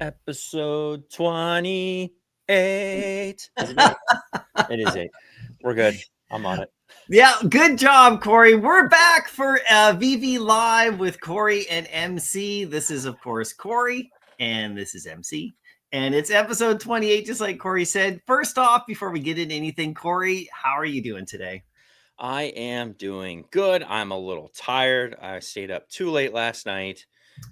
Episode 28. Is it 8? It is 8. We're good. I'm on it. Yeah, good job, Corey. We're back for VeVe Live with Corey and MC. This is, of course, Corey, and this is MC. And it's episode 28, just like Corey said. First off, before we get into anything, Corey, how are you doing today? I am doing good. I'm a little tired. I stayed up too late last night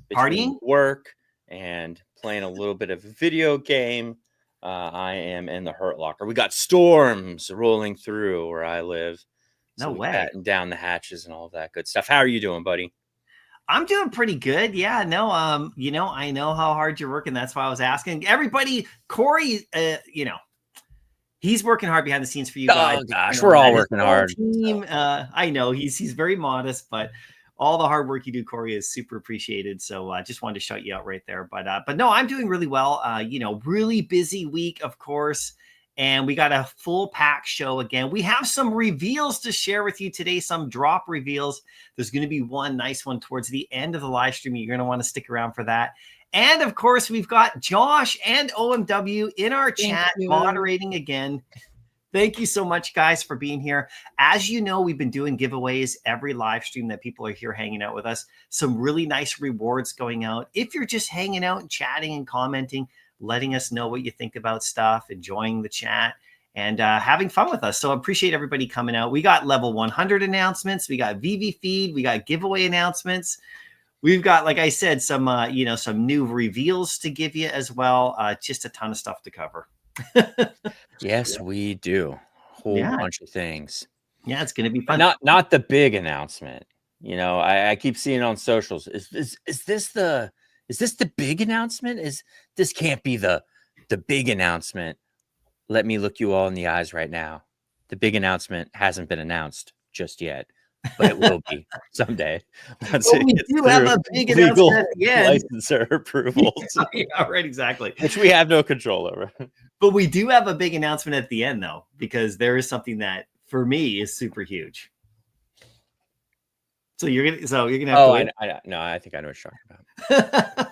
between Partying? work and playing a little bit of a video game. I am in the Hurt Locker. We got storms rolling through where I live. No way. Batten down the hatches and all that good stuff. How are you doing, buddy? I'm doing pretty good. Yeah, no, I know how hard you're working. That's why I was asking everybody. Corey, he's working hard behind the scenes for you guys. Oh gosh, we're all working hard. Team, I know he's very modest, but all the hard work you do, Corey, is super appreciated. So I just wanted to shout you out right there. But no, I'm doing really well. Really busy week, of course. And we got a full pack show again. We have some reveals to share with you today, some drop reveals. There's going to be one nice one towards the end of the live stream. You're going to want to stick around for that. And of course, we've got Josh and OMW in our chat moderating again. Thank you so much, guys, for being here. As you know, we've been doing giveaways every live stream that people are here hanging out with us. Some really nice rewards going out. If you're just hanging out and chatting and commenting, letting us know what you think about stuff, enjoying the chat, and having fun with us. So I appreciate everybody coming out. We got level 100 announcements. We got VeVe feed. We got giveaway announcements. We've got, like I said, some new reveals to give you as well. Just a ton of stuff to cover. Yes, we do. Whole bunch of things. Yeah, it's going to be fun. Not the big announcement. I keep seeing on socials. Is this the big announcement? This can't be the big announcement. Let me look you all in the eyes right now. The big announcement hasn't been announced just yet, but it will be someday. We do have a big announcement at the end. Licensor approvals. Yeah, right, exactly. Which we have no control over. But we do have a big announcement at the end, though, because there is something that, for me, is super huge. So you're gonna have to. I think I know what you're talking about.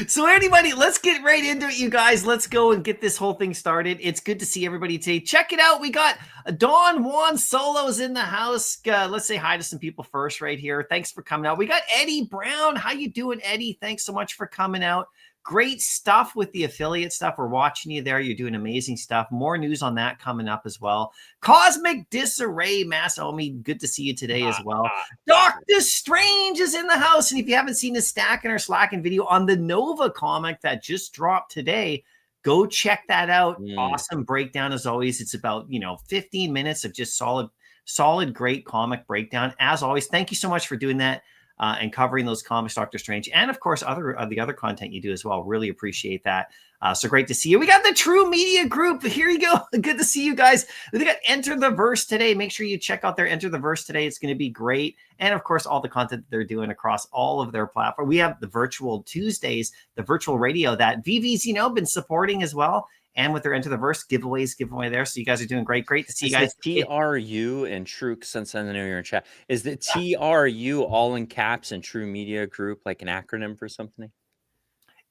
So anybody, let's get right into it, you guys. Let's go and get this whole thing started. It's good to see everybody today. Check it out. We got Don Juan Solos in the house. Let's say hi to some people first right here. Thanks for coming out. We got Eddie Brown. How you doing, Eddie? Thanks so much for coming out. Great stuff with the affiliate stuff. We're watching you there. You're doing amazing stuff. More news on that coming up as well. Cosmic Disarray, Masomi. Good to see you today as well. Dr. Strange is in the house. And if you haven't seen the Stacking or Slacking video on the Nova comic that just dropped today, go check that out. Awesome breakdown as always. It's about 15 minutes of just solid, great comic breakdown. As always, thank you so much for doing that. And covering those comics, Dr. Strange, and of course, the other content you do as well. Really appreciate that. So great to see you. We got the True Media Group. Here you go. Good to see you guys. They got Enter the Verse today. Make sure you check out their Enter the Verse today. It's going to be great. And of course, all the content that they're doing across all of their platforms. We have the Virtual Tuesdays, the virtual radio that VeVe's, been supporting as well. And with their Enter the Verse giveaway there. So you guys are doing great. Great to see you guys. TRU and True, since I know you're in chat, is the TRU all in caps and True Media Group like an acronym for something?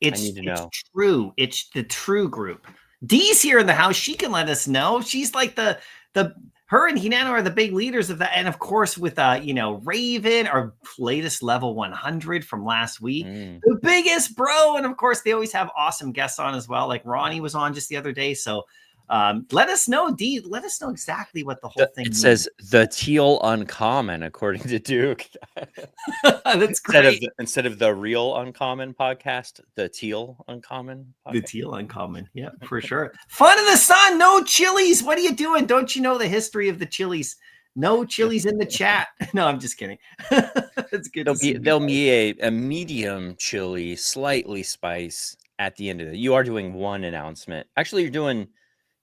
I need to know. It's True. It's the True Group. Dee's here in the house. She can let us know. She's like her and Hinano are the big leaders of that. And of course, with Raven, our latest level 100 from last week, the biggest bro. And of course, they always have awesome guests on as well. Like Ronnie was on just the other day. So let us know, Dee. Let us know exactly what the whole thing means. Says the teal uncommon, according to Duke. That's great. Instead of the real uncommon podcast, the teal uncommon podcast. The teal uncommon. Yeah, for sure. Fun in the sun. No chilies. What are you doing? Don't you know the history of the chilies? No chilies in the chat. No, I'm just kidding. It's good. There'll be a medium chili, slightly spice at the end of it. You are doing one announcement. Actually, you're doing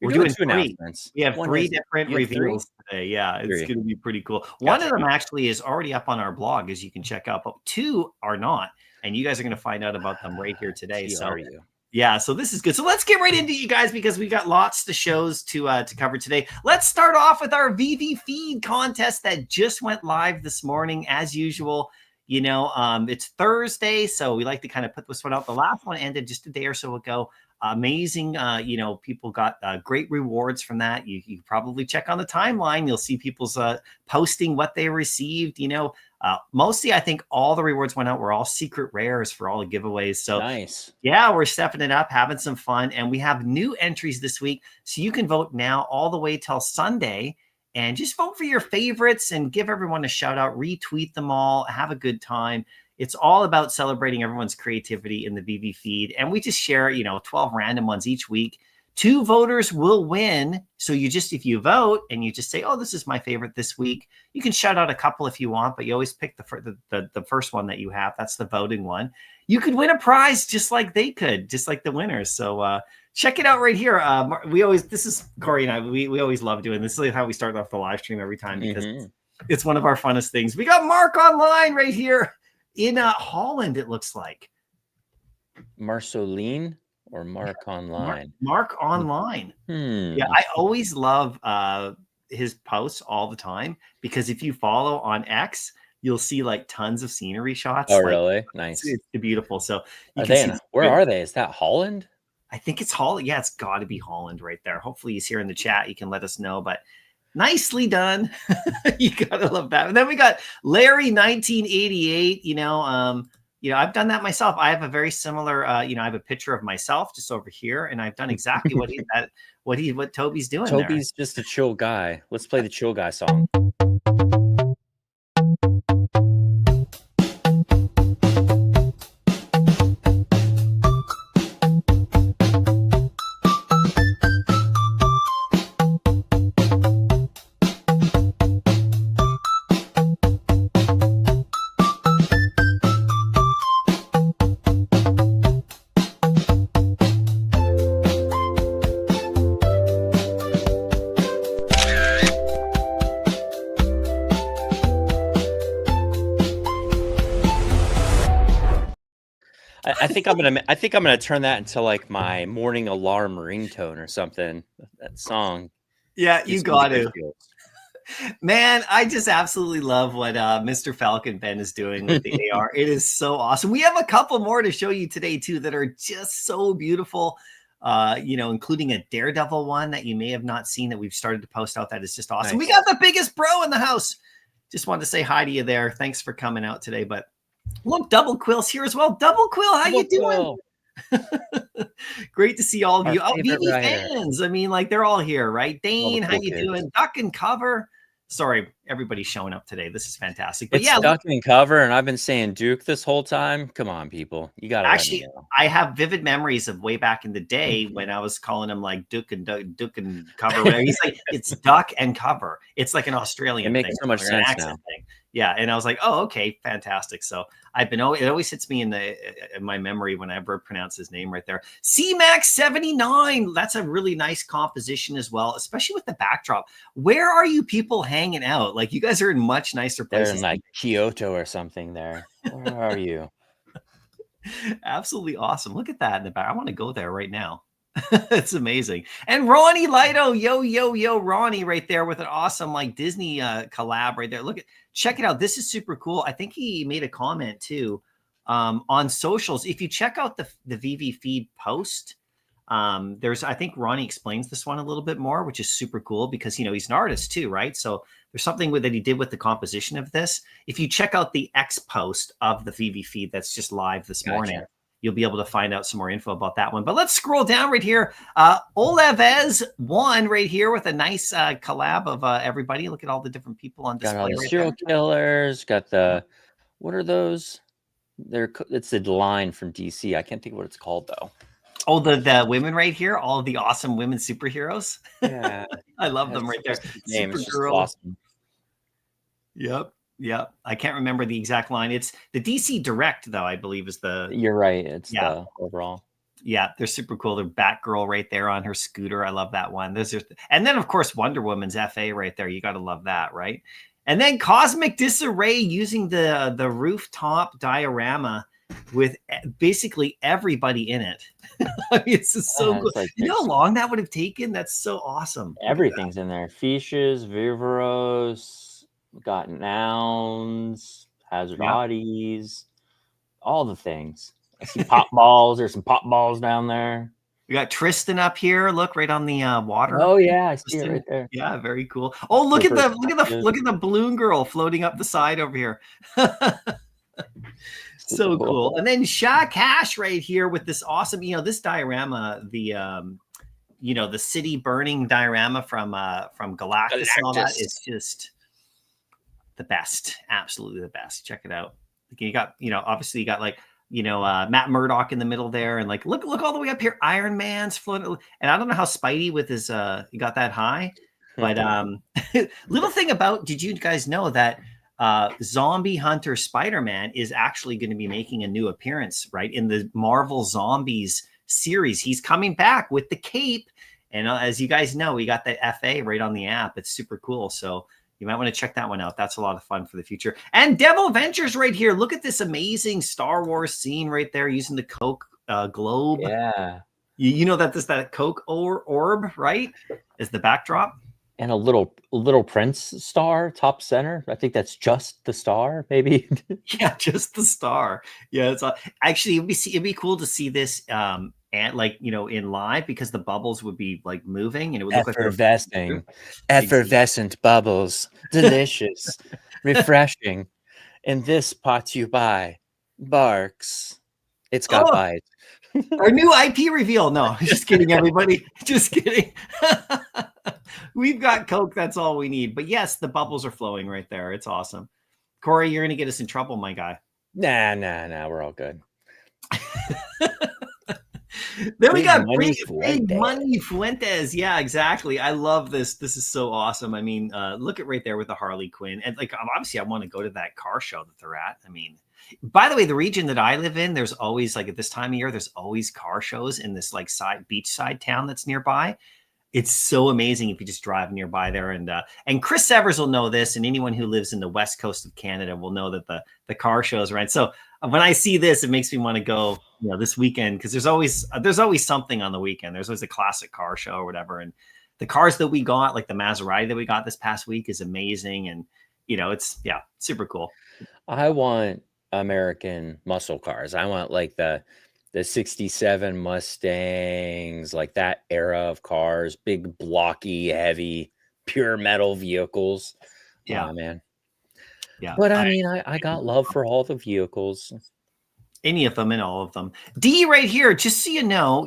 two announcements. We have three different reveals today. Yeah, it's going to be pretty cool. One of them actually is already up on our blog, as you can check out, but two are not. And you guys are going to find out about them right here today. So this is good. So let's get right into it, you guys, because we've got lots of shows to cover today. Let's start off with our VeVe feed contest that just went live this morning. As usual, It's Thursday, so we like to kind of put this one out. The last one ended just a day or so ago. Amazing. People got great rewards from that. You probably check on the timeline. You'll see people's posting what they received. Mostly, I think all the rewards went out were all secret rares for all the giveaways. So nice. Yeah, we're stepping it up, having some fun. And we have new entries this week. So you can vote now all the way till Sunday. And just vote for your favorites and give everyone a shout out, retweet them all, have a good time. It's all about celebrating everyone's creativity in the VeVe feed. And we just share, 12 random ones each week. 2 voters will win. So if you vote and you just say, oh, this is my favorite this week, you can shout out a couple if you want, but you always pick the first one that you have. That's the voting one. You could win a prize just like they could, just like the winners. So check it out right here. This is Corey and I, we always love doing this. This is how we start off the live stream every time because it's one of our funnest things. We got Mark online right here in Holland, it looks like. Marceline or Mark online? Mark online. Yeah, I always love his posts all the time because if you follow on X, you'll see like tons of scenery shots. Oh, really? Nice. It's beautiful. So where are they? Is that Holland? I think it's Holland. Yeah, it's got to be Holland right there. Hopefully he's here in the chat. You can let us know, but nicely done. You gotta love that. And then we got Larry 1988. I've done that myself. I have a very similar, I have a picture of myself just over here, and I've done exactly what Toby's doing. Toby's just a chill guy. Let's play the chill guy song. I think I'm gonna turn that into like my morning alarm ringtone or something. That song. Yeah, you got to. Man, I just absolutely love what Mr. Falcon Ben is doing with the AR. It is so awesome. We have a couple more to show you today too that are just so beautiful. Including a Daredevil one that you may have not seen that we've started to post out. That is just awesome. Nice. We got the biggest bro in the house. Just wanted to say hi to you there. Thanks for coming out today. But look, Double Quill's here as well. Double Quill, how you doing? Great to see all of you. Oh, VeVe fans. I mean, like they're all here, right? Dane, how you doing? Duck and Cover. Sorry, everybody's showing up today. This is fantastic. But it's Duck and Cover, and I've been saying Duke this whole time. Come on, people. You got to actually. I have vivid memories of way back in the day when I was calling him like Duke and Cover. He's like, it's Duck and Cover. It's like an Australian thing. It makes so much sense now. Thing. Yeah, and I was like, oh, okay, fantastic. So it always hits me in my memory whenever I pronounce his name right there. C-Max 79. That's a really nice composition as well, especially with the backdrop. Where are you people hanging out? Like you guys are in much nicer places. They're in like Kyoto or something there. Where are you? Absolutely awesome. Look at that in the back. I want to go there right now. It's amazing. And Ronnie Lido, yo, Ronnie right there with an awesome like Disney collab right there. Check it out. This is super cool. I think he made a comment too on socials. If you check out the VeVe feed post, I think Ronnie explains this one a little bit more, which is super cool because he's an artist too, right? So there's something that he did with the composition of this. If you check out the X post of the VeVe feed that's just live this morning, you'll be able to find out some more info about that one. But let's scroll down right here. Olevez one right here with a nice collab of everybody. Look at all the different people on display. Got all the serial killers. Got the, what are those? It's the line from DC. I can't think of what it's called though. Oh, the women right here. All of the awesome women superheroes. Yeah. I love them right there. Supergirl. Awesome. Yep. Yeah, I can't remember the exact line. It's the DC Direct, though, I believe is the. You're right. It's the overall. Yeah, they're super cool. They're Batgirl right there on her scooter. I love that one. And then, of course, Wonder Woman's FA right there. You got to love that, right? And then Cosmic Disarray using the rooftop diorama with basically everybody in it. I mean, it's just so cool. Like, you know how long that would have taken? That's so awesome. Everything's in there. Fiches, VeVeVerse. Got nouns, Hazard Yeah. Oddies, all the things. I see pop balls. There's some pop balls down there. We got Tristan up here. Look right on the water. Oh yeah, I see it Tristan. right there. Yeah, very cool. Oh, look at the balloon girl floating up the side over here. So cool. And then Shaq Hash right here with this awesome, this diorama, the city burning diorama from Galactus and all that is just the best. Absolutely the best. Check it out. You got, obviously you got like, Matt Murdock in the middle there, and like look all the way up here. Iron Man's floating, and I don't know how Spidey with his he got that high, but little thing about, did you guys know that Zombie Hunter Spider-Man is actually going to be making a new appearance, right, in the Marvel Zombies series? He's coming back with the cape, and as you guys know, we got the FA right on the app. It's super cool, so you might want to check that one out. That's a lot of fun for the future. And Devil Ventures right here. Look at this amazing Star Wars scene right there using the Coke globe. Yeah. You know that Coke orb, right, is the backdrop. And a little Prince star top center. I think that's just the star, maybe. Yeah, just the star. Yeah, it's actually it'd be cool to see this and like in live, because the bubbles would be like moving and it would look effervescing, effervescent bubbles, delicious, refreshing. And this brought to you by Barks. It's got bites. Our new IP reveal. No, just kidding, everybody. Just kidding. We've got Coke. That's all we need. But yes, the bubbles are flowing right there. It's awesome. Corey, you're going to get us in trouble, my guy. Nah. We're all good. Then we got Big Money Fuentes. Yeah, exactly. I love this. This is so awesome. I mean, look at right there with the Harley Quinn. And like, obviously I want to go to that car show that they're at. I mean, by the way, the region that I live in, there's always, like at this time of year, there's always car shows in this like beachside town that's nearby. It's so amazing if you just drive nearby there. And Chris Severs will know this, and anyone who lives in the west coast of Canada will know that the car shows, right? So when I see this, it makes me want to go, this weekend, because there's always something on the weekend. There's always a classic car show or whatever. And the cars that we got, like the Maserati that we got this past week, is amazing. And it's super cool. I want American muscle cars. I want like the 67 Mustangs, like that era of cars, big, blocky, heavy, pure metal vehicles. Yeah, man. Yeah. But I mean, I got love for all the vehicles. Any of them and all of them. D right here, just so you know,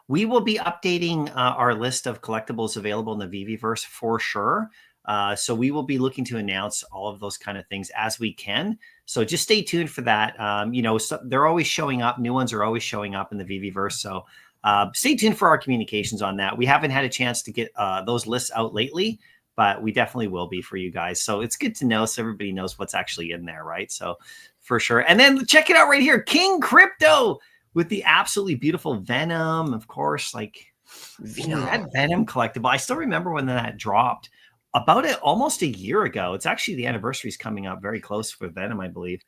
we will be updating our list of collectibles available in the VeVeVerse for sure. So we will be looking to announce all of those kind of things as we can. So just stay tuned for that. So they're always showing up. New ones are always showing up in the VeVeVerse. So stay tuned for our communications on that. We haven't had a chance to get those lists out lately, but we definitely will be for you guys. So it's good to know, so everybody knows what's actually in there, right? So for sure. And then check it out right here. King Crypto with the absolutely beautiful Venom, of course. Like that Venom collectible. I still remember when that dropped. About almost a year ago. It's actually the anniversary is coming up very close for Venom, I believe.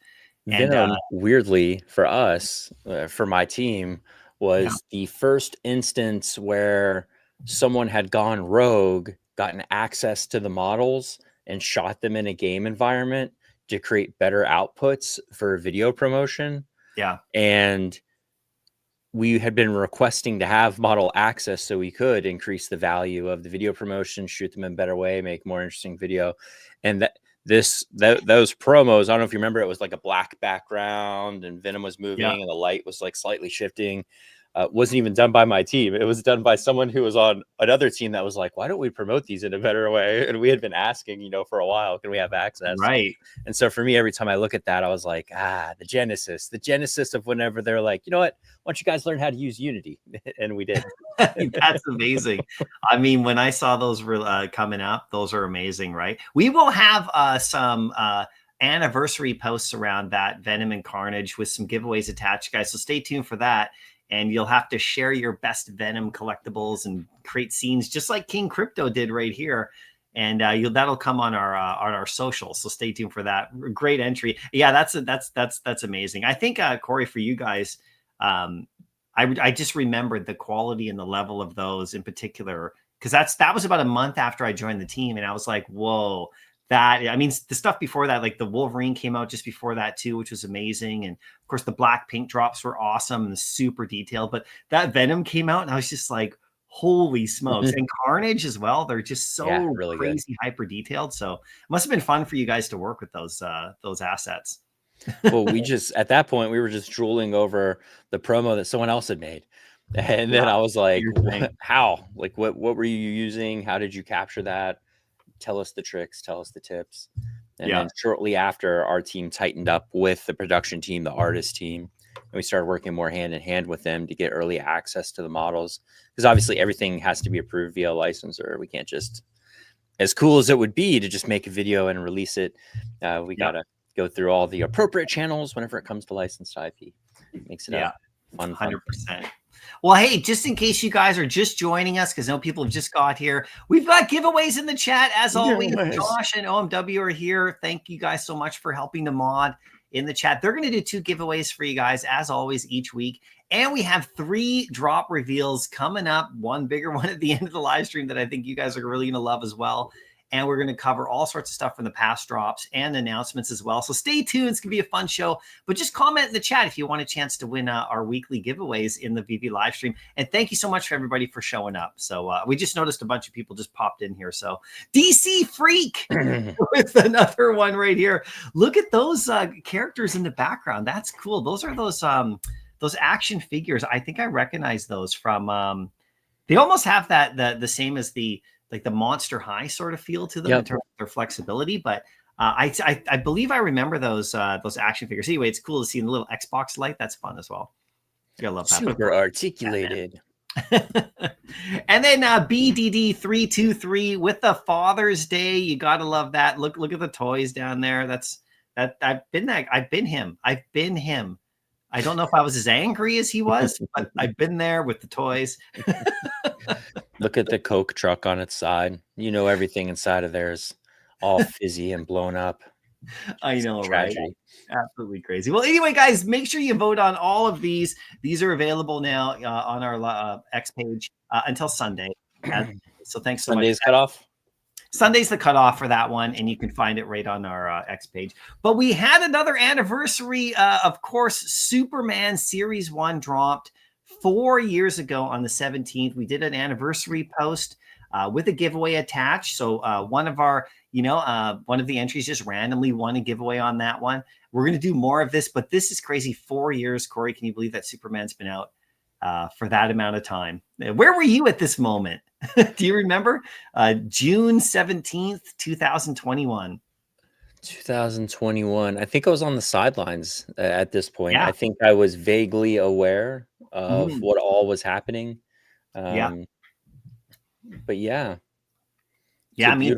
And Venom, weirdly for us, for my team, was the first instance where someone had gone rogue, gotten access to the models, and shot them in a game environment to create better outputs for video promotion. Yeah. And we had been requesting to have model access so we could increase the value of the video promotion, shoot them in a better way, make more interesting video. And those promos, I don't know if you remember, it was like a black background and Venom was moving and the light was like slightly shifting. Wasn't even done by my team. It was done by someone who was on another team that was like, why don't we promote these in a better way? And we had been asking, for a while, can we have access? Right. And so for me, every time I look at that, I was like, the genesis of whenever they're like, you know what, why don't you guys learn how to use Unity? And we did. That's amazing. I mean, when I saw those coming up, those are amazing, right? We will have some anniversary posts around that Venom and Carnage with some giveaways attached, guys. So stay tuned for that. And you'll have to share your best Venom collectibles and create scenes just like King Crypto did right here. And that'll come on our socials. So stay tuned for that. Great entry. Yeah, that's amazing. I think Corey, for you guys, I just remembered the quality and the level of those in particular, because that was about a month after I joined the team, and I was like, whoa, that. I mean, the stuff before that, like the Wolverine came out just before that too, which was amazing. And of course, the black pink drops were awesome and super detailed. But that Venom came out, and I was just like, holy smokes. And Carnage as well. They're just so really crazy hyper detailed. So it must have been fun for you guys to work with those assets. Well, we just, at that point, we were just drooling over the promo that someone else had made. And then I was like, how? Like, what were you using? How did you capture that? Tell us the tricks, tell us the tips. And then shortly after, our team tightened up with the production team, the artist team, and we started working more hand in hand with them to get early access to the models. Because obviously everything has to be approved via licensor. We can't just, as cool as it would be to just make a video and release it, we got to go through all the appropriate channels whenever it comes to licensed IP. It makes it fun. 100%. Well, hey, just in case you guys are just joining us, because I know people have just got here, we've got giveaways in the chat. As always, Josh and OMW are here. Thank you guys so much for helping to mod in the chat. They're going to do 2 giveaways for you guys, as always, each week. And we have 3 drop reveals coming up, one bigger one at the end of the live stream that I think you guys are really going to love as well. And we're going to cover all sorts of stuff from the past drops and announcements as well. So stay tuned. It's going to be a fun show. But just comment in the chat if you want a chance to win our weekly giveaways in the VeVe live stream. And thank you so much for everybody for showing up. So we just noticed a bunch of people just popped in here. So DC Freak with another one right here. Look at those characters in the background. That's cool. Those are those action figures. I think I recognize those from. They almost have that the same as the Monster High sort of feel to them in terms of their flexibility. But I believe I remember those action figures. Anyway, it's cool to see in the little Xbox light. That's fun as well. You gotta love that. Super articulated. And then BDD323 with the Father's Day. You gotta love that. Look at the toys down there. I've been him. I don't know if I was as angry as he was, but I've been there with the toys. Look at the Coke truck on its side. You know, everything inside of there is all fizzy and blown up. I know, right? Absolutely crazy. Well, anyway, guys, make sure you vote on all of these. These are available now on our X page until Sunday. So thanks so much. Sunday's cutoff? Sunday's the cutoff for that one, and you can find it right on our X page. But we had another anniversary. Of course, Superman Series 1 dropped 4 years ago on the 17th. We did an anniversary post with a giveaway attached. So one of the entries just randomly won a giveaway on that one. We're going to do more of this, but this is crazy. 4 years, Corey. Can you believe that Superman's been out for that amount of time? Where were you at this moment? Do you remember? June 17th, 2021. 2021. I think I was on the sidelines at this point. I think I was vaguely aware of what all was happening. But me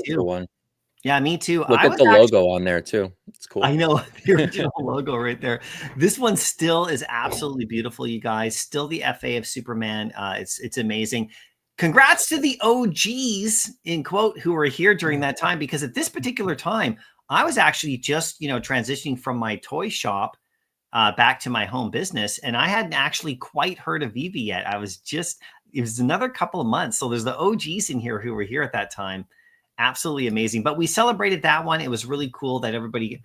too. One. Yeah, me too. Look at the logo on there too. It's cool. I know, the original logo right there. This one still is absolutely beautiful, you guys. Still the FA of Superman. It's amazing. Congrats to the OGs, in quote, who were here during that time, because at this particular time, I was actually just, transitioning from my toy shop back to my home business. And I hadn't actually quite heard of VeVe yet. it was another couple of months. So there's the OGs in here who were here at that time. Absolutely amazing. But we celebrated that one. It was really cool that everybody,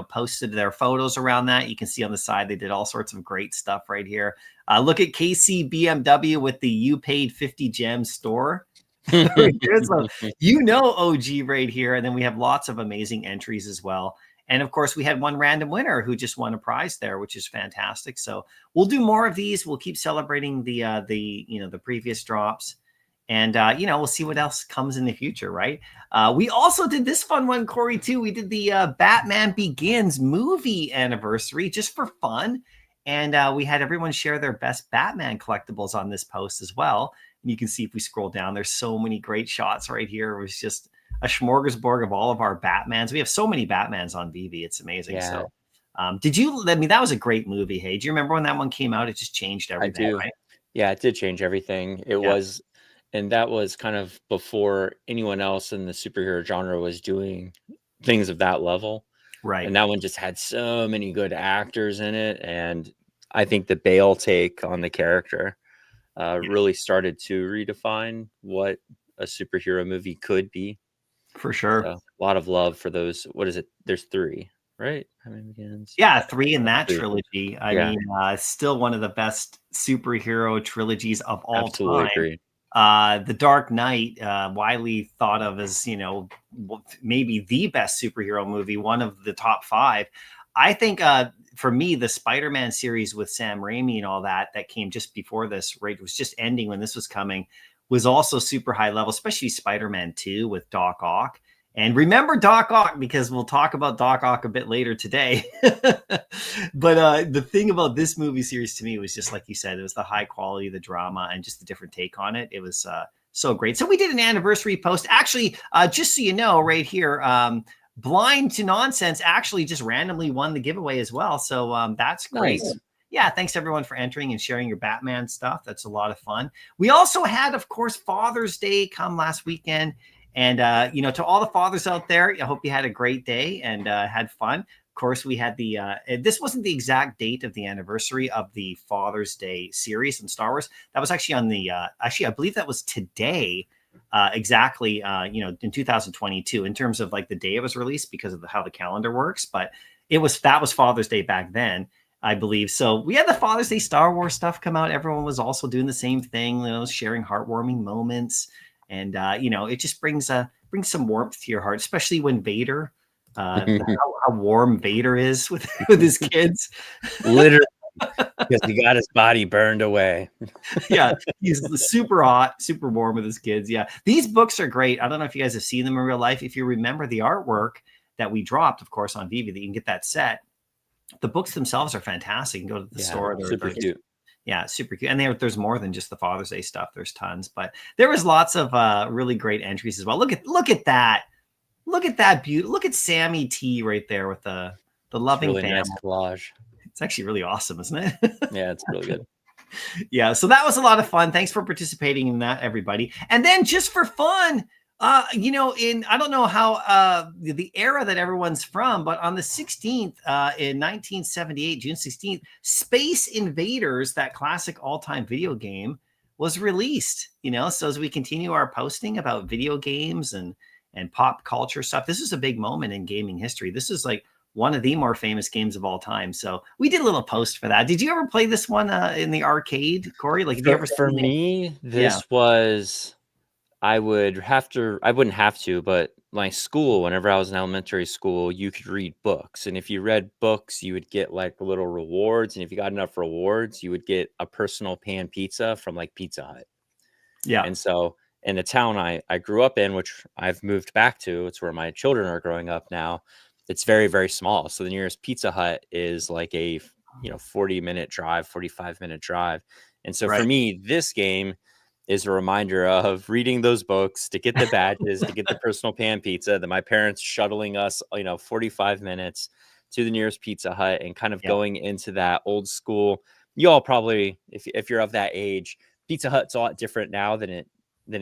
posted their photos around that. You can see on the side, they did all sorts of great stuff right here. Look at KC BMW with the You Paid 50 Gems store. So, OG right here. And then we have lots of amazing entries as well. And of course, we had one random winner who just won a prize there, which is fantastic. So we'll do more of these. We'll keep celebrating the previous drops. And, we'll see what else comes in the future, right? We also did this fun one, Corey, too. We did the Batman Begins movie anniversary just for fun. And we had everyone share their best Batman collectibles on this post as well. And you can see if we scroll down, there's so many great shots right here. It was just a smorgasbord of all of our Batmans. We have so many Batmans on VeVe. It's amazing. Yeah. So that was a great movie. Hey, do you remember when that one came out? It just changed everything. I do. Right? Yeah, it did change everything. It was. And that was kind of before anyone else in the superhero genre was doing things of that level. Right. And that one just had so many good actors in it. And I think the Bale take on the character really started to redefine what a superhero movie could be. For sure. So a lot of love for those. What is it? There's 3, right? Batman Begins. Yeah, 3 in that 3. trilogy. I Yeah. mean, still one of the best superhero trilogies of all Absolutely time. agree. The Dark Knight, widely thought of as, maybe the best superhero movie, one of the top 5. I think for me, the Spider-Man series with Sam Raimi and all that came just before this, right? It was just ending when this was coming, was also super high level, especially Spider-Man 2 with Doc Ock. And remember Doc Ock, because we'll talk about Doc Ock a bit later today. But the thing about this movie series to me was just like you said, it was the high quality, the drama, and just a different take on it. It was so great. So we did an anniversary post. Actually, just so you know, right here, Blind to Nonsense actually just randomly won the giveaway as well. So that's great. Nice. Yeah, thanks everyone for entering and sharing your Batman stuff. That's a lot of fun. We also had, of course, Father's Day come last weekend. And, to all the fathers out there, I hope you had a great day and had fun. Of course, we had this wasn't the exact date of the anniversary of the Father's Day series in Star Wars. That was actually on I believe that was today, exactly, in 2022 in terms of like the day it was released because of how the calendar works. But that was Father's Day back then, I believe. So we had the Father's Day Star Wars stuff come out. Everyone was also doing the same thing, sharing heartwarming moments. And, it just brings some warmth to your heart, especially when Vader, how warm Vader is with his kids. Literally, because he got his body burned away. Yeah, he's super hot, super warm with his kids. Yeah, these books are great. I don't know if you guys have seen them in real life. If you remember the artwork that we dropped, of course, on VeVe, that you can get that set. The books themselves are fantastic. You can go to the store. They're super cute. Yeah, super cute. And there's more than just the Father's Day stuff. There's tons, but there was lots of really great entries as well. Look at that. Look at that beauty. Look at Sammy T right there with the loving really family. nice collage. It's actually really awesome, isn't it? Yeah, it's really good. Yeah, so that was a lot of fun. Thanks for participating in that, everybody. And then just for fun, I don't know how the era that everyone's from, but on the 16th in 1978, June 16th, Space Invaders, that classic all-time video game, was released. So as we continue our posting about video games and pop culture stuff, this is a big moment in gaming history. This is like one of the more famous games of all time. So we did a little post for that. Did you ever play this one in the arcade, Corey? Like, For me, this was. I wouldn't have to, but my school, whenever I was in elementary school, you could read books. And if you read books, you would get like little rewards. And if you got enough rewards, you would get a personal pan pizza from like Pizza Hut. Yeah. And so in the town I grew up in, which I've moved back to, it's where my children are growing up now. It's very, very small. So the nearest Pizza Hut is like a 40-minute drive, 45-minute drive. And so for me, this game is a reminder of reading those books to get the badges, to get the personal pan pizza, that my parents shuttling us, 45 minutes to the nearest Pizza Hut, and kind of going into that old school. You all probably, if you're of that age, Pizza Hut's a lot different now than it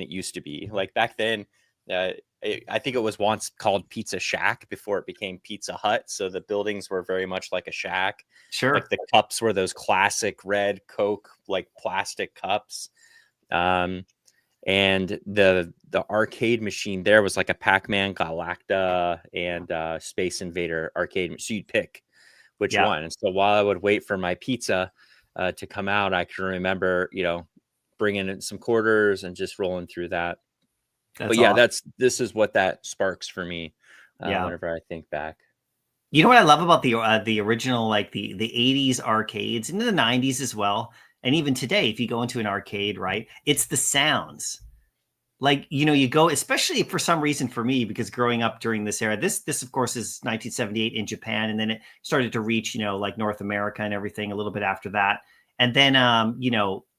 used to be. Like back then, I think it was once called Pizza Shack before it became Pizza Hut. So the buildings were very much like a shack. Sure. Like the cups were those classic red Coke, like plastic cups. And the arcade machine there was like a Pac-Man, Galacta, and Space Invader arcade. So you'd pick which one. And so while I would wait for my pizza to come out, I can remember, bringing in some quarters and just rolling through that. But yeah, awesome. This is what that sparks for me whenever I think back. You know what I love about the original, like the 80s arcades and the 90s as well. And even today, if you go into an arcade, right, it's the sounds. Like, you go, especially for some reason for me, because growing up during this era, this of course is 1978 in Japan. And then it started to reach, like North America and everything a little bit after that. And then,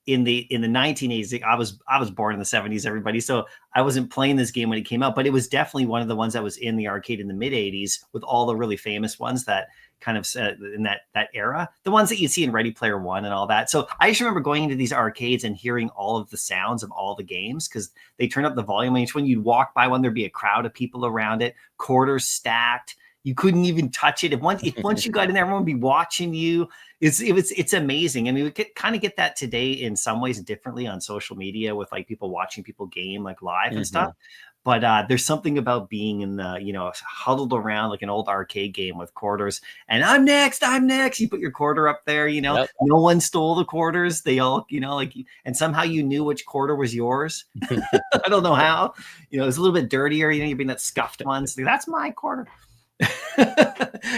in the 1980s, I was born in the 70s, everybody. So I wasn't playing this game when it came out, but it was definitely one of the ones that was in the arcade in the mid 80s with all the really famous ones that kind of in that era, the ones that you see in Ready Player One and all that. So I just remember going into these arcades and hearing all of the sounds of all the games because they turned up the volume. And each when you'd walk by one, there'd be a crowd of people around it, quarters stacked. You couldn't even touch it. If once you got in there, everyone would be watching you. It's amazing. I mean, we kind of get that today in some ways differently on social media with like people watching people game like live and stuff. But there's something about being in the, huddled around like an old arcade game with quarters. And I'm next. You put your quarter up there, Yep. No one stole the quarters. They all, and somehow you knew which quarter was yours. I don't know how. It's a little bit dirtier. You're being that scuffed one. So that's my quarter.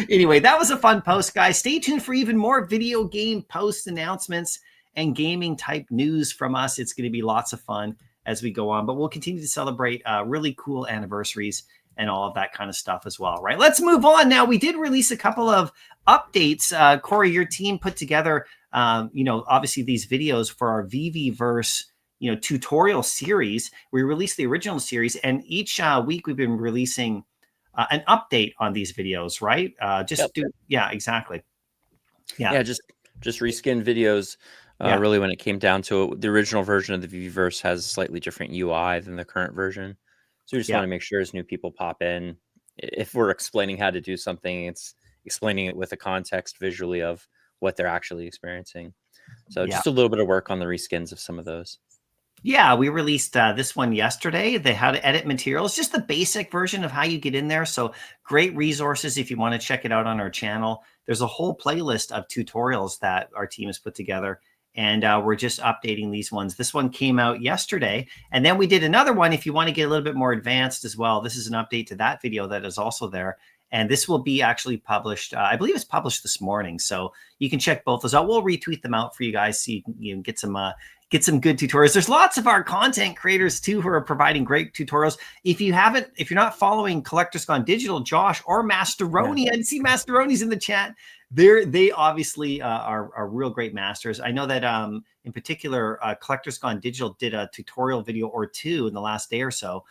Anyway, that was a fun post, guys. Stay tuned for even more video game post announcements and gaming type news from us. It's going to be lots of fun as we go on, but we'll continue to celebrate really cool anniversaries and all of that kind of stuff as well, right? Let's move on now. We did release a couple of updates. Corey, your team put together, obviously these videos for our VeVeVerse, tutorial series. We released the original series, and each week we've been releasing an update on these videos, right? Exactly. Yeah, just reskin videos. Really, when it came down to it, the original version of the VeVeVerse has a slightly different UI than the current version. So we just want to make sure as new people pop in, if we're explaining how to do something, it's explaining it with a context visually of what they're actually experiencing. So just a little bit of work on the reskins of some of those. Yeah, we released this one yesterday. They how to edit materials, just the basic version of how you get in there. So great resources if you want to check it out on our channel. There's a whole playlist of tutorials that our team has put together. And we're just updating these ones. This one came out yesterday. And then we did another one if you want to get a little bit more advanced as well. This is an update to that video that is also there. And this will be actually published. I believe it's published this morning. So you can check both those out. We'll retweet them out for you guys so you can get some good tutorials. There's lots of our content creators too who are providing great tutorials. If you're not following Collectors Gone Digital, Josh or Masteroni, I see Masteroni's in the chat. They obviously are real great masters. I know that in particular, Collectors Gone Digital did a tutorial video or two in the last day or so,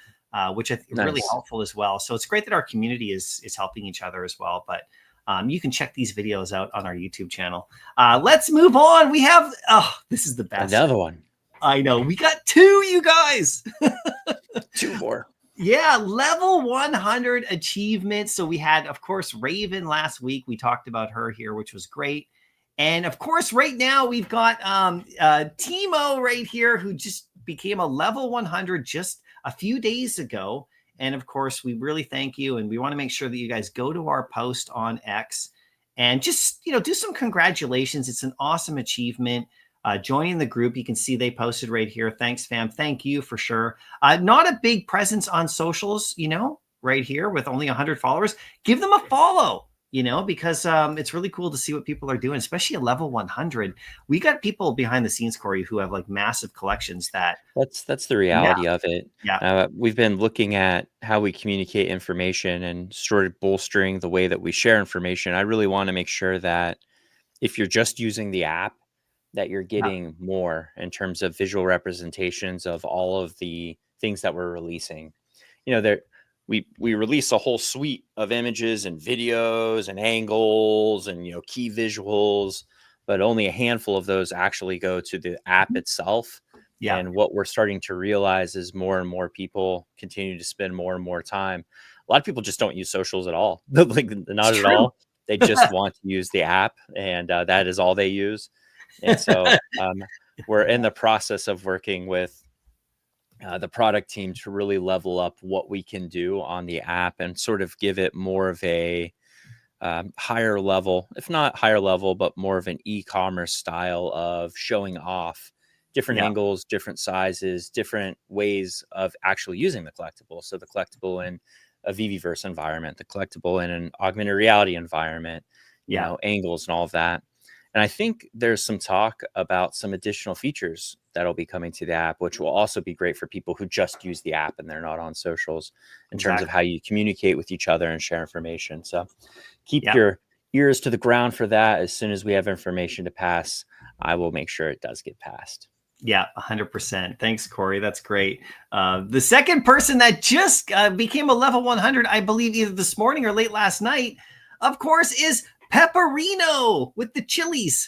which I think really helpful as well. So it's great that our community is helping each other as well. But you can check these videos out on our YouTube channel. Let's move on. We have, this is the best. Another one. I know. We got two, you guys. Two more. Yeah, level 100 achievements. So we had, of course, Raven last week. We talked about her here, which was great. And of course, right now we've got Timo right here, who just became a level 100 just a few days ago. And of course, we really thank you. And we want to make sure that you guys go to our post on X and just, do some congratulations. It's an awesome achievement. Joining the group, you can see they posted right here. Thanks, fam. Thank you for sure. Not a big presence on socials, right here with only 100 followers. Give them a follow, because it's really cool to see what people are doing, especially at level 100. We got people behind the scenes, Corey, who have like massive collections. That's the reality of it. Yeah. We've been looking at how we communicate information and sort of bolstering the way that we share information. I really want to make sure that if you're just using the app, that you're getting more in terms of visual representations of all of the things that we're releasing. We release a whole suite of images and videos and angles and key visuals, but only a handful of those actually go to the app itself. Yeah. And what we're starting to realize is more and more people continue to spend more and more time. A lot of people just don't use socials at all. Like not at all. They just want to use the app, and that is all they use. And so we're in the process of working with the product team to really level up what we can do on the app and sort of give it more of a higher level, if not higher level, but more of an e-commerce style of showing off different angles, different sizes, different ways of actually using the collectible. So the collectible in a VeVeVerse environment, the collectible in an augmented reality environment, angles and all of that. And I think there's some talk about some additional features that'll be coming to the app, which will also be great for people who just use the app and they're not on socials in terms of how you communicate with each other and share information. So keep your ears to the ground for that. As soon as we have information to pass, I will make sure it does get passed. Yeah, 100%. Thanks, Corey. That's great. The second person that just became a level 100, I believe either this morning or late last night, of course, is Pepperino with the chilies.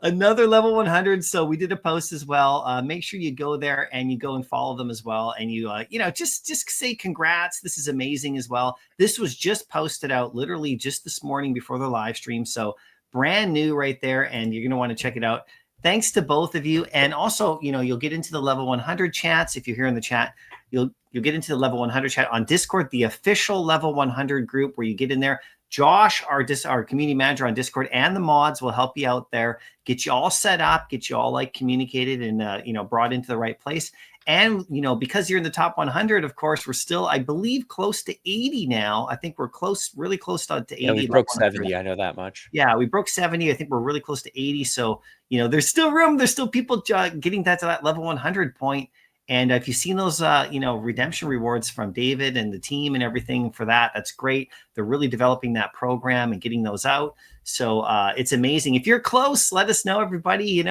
Another level 100. So we did a post as well. Make sure you go there and you go and follow them as well. And you, just say congrats. This is amazing as well. This was just posted out literally just this morning before the live stream. So brand new right there. And you're going to want to check it out. Thanks to both of you. And also, you'll get into the level 100 chats. If you're here in the chat, you'll get into the level 100 chat on Discord, the official level 100 group where you get in there. Josh, our community manager on Discord, and the mods will help you out there, get you all set up, get you all communicated and, brought into the right place. And, because you're in the top 100, of course, we're still, I believe, close to 80 now. I think we're really close to 80. Yeah, we broke 70. I know that much. Yeah, we broke 70. I think we're really close to 80. So, there's still room. There's still people getting to that level 100 point. And if you've seen those, redemption rewards from David and the team and everything for that, that's great. They're really developing that program and getting those out. So it's amazing. If you're close, let us know, everybody.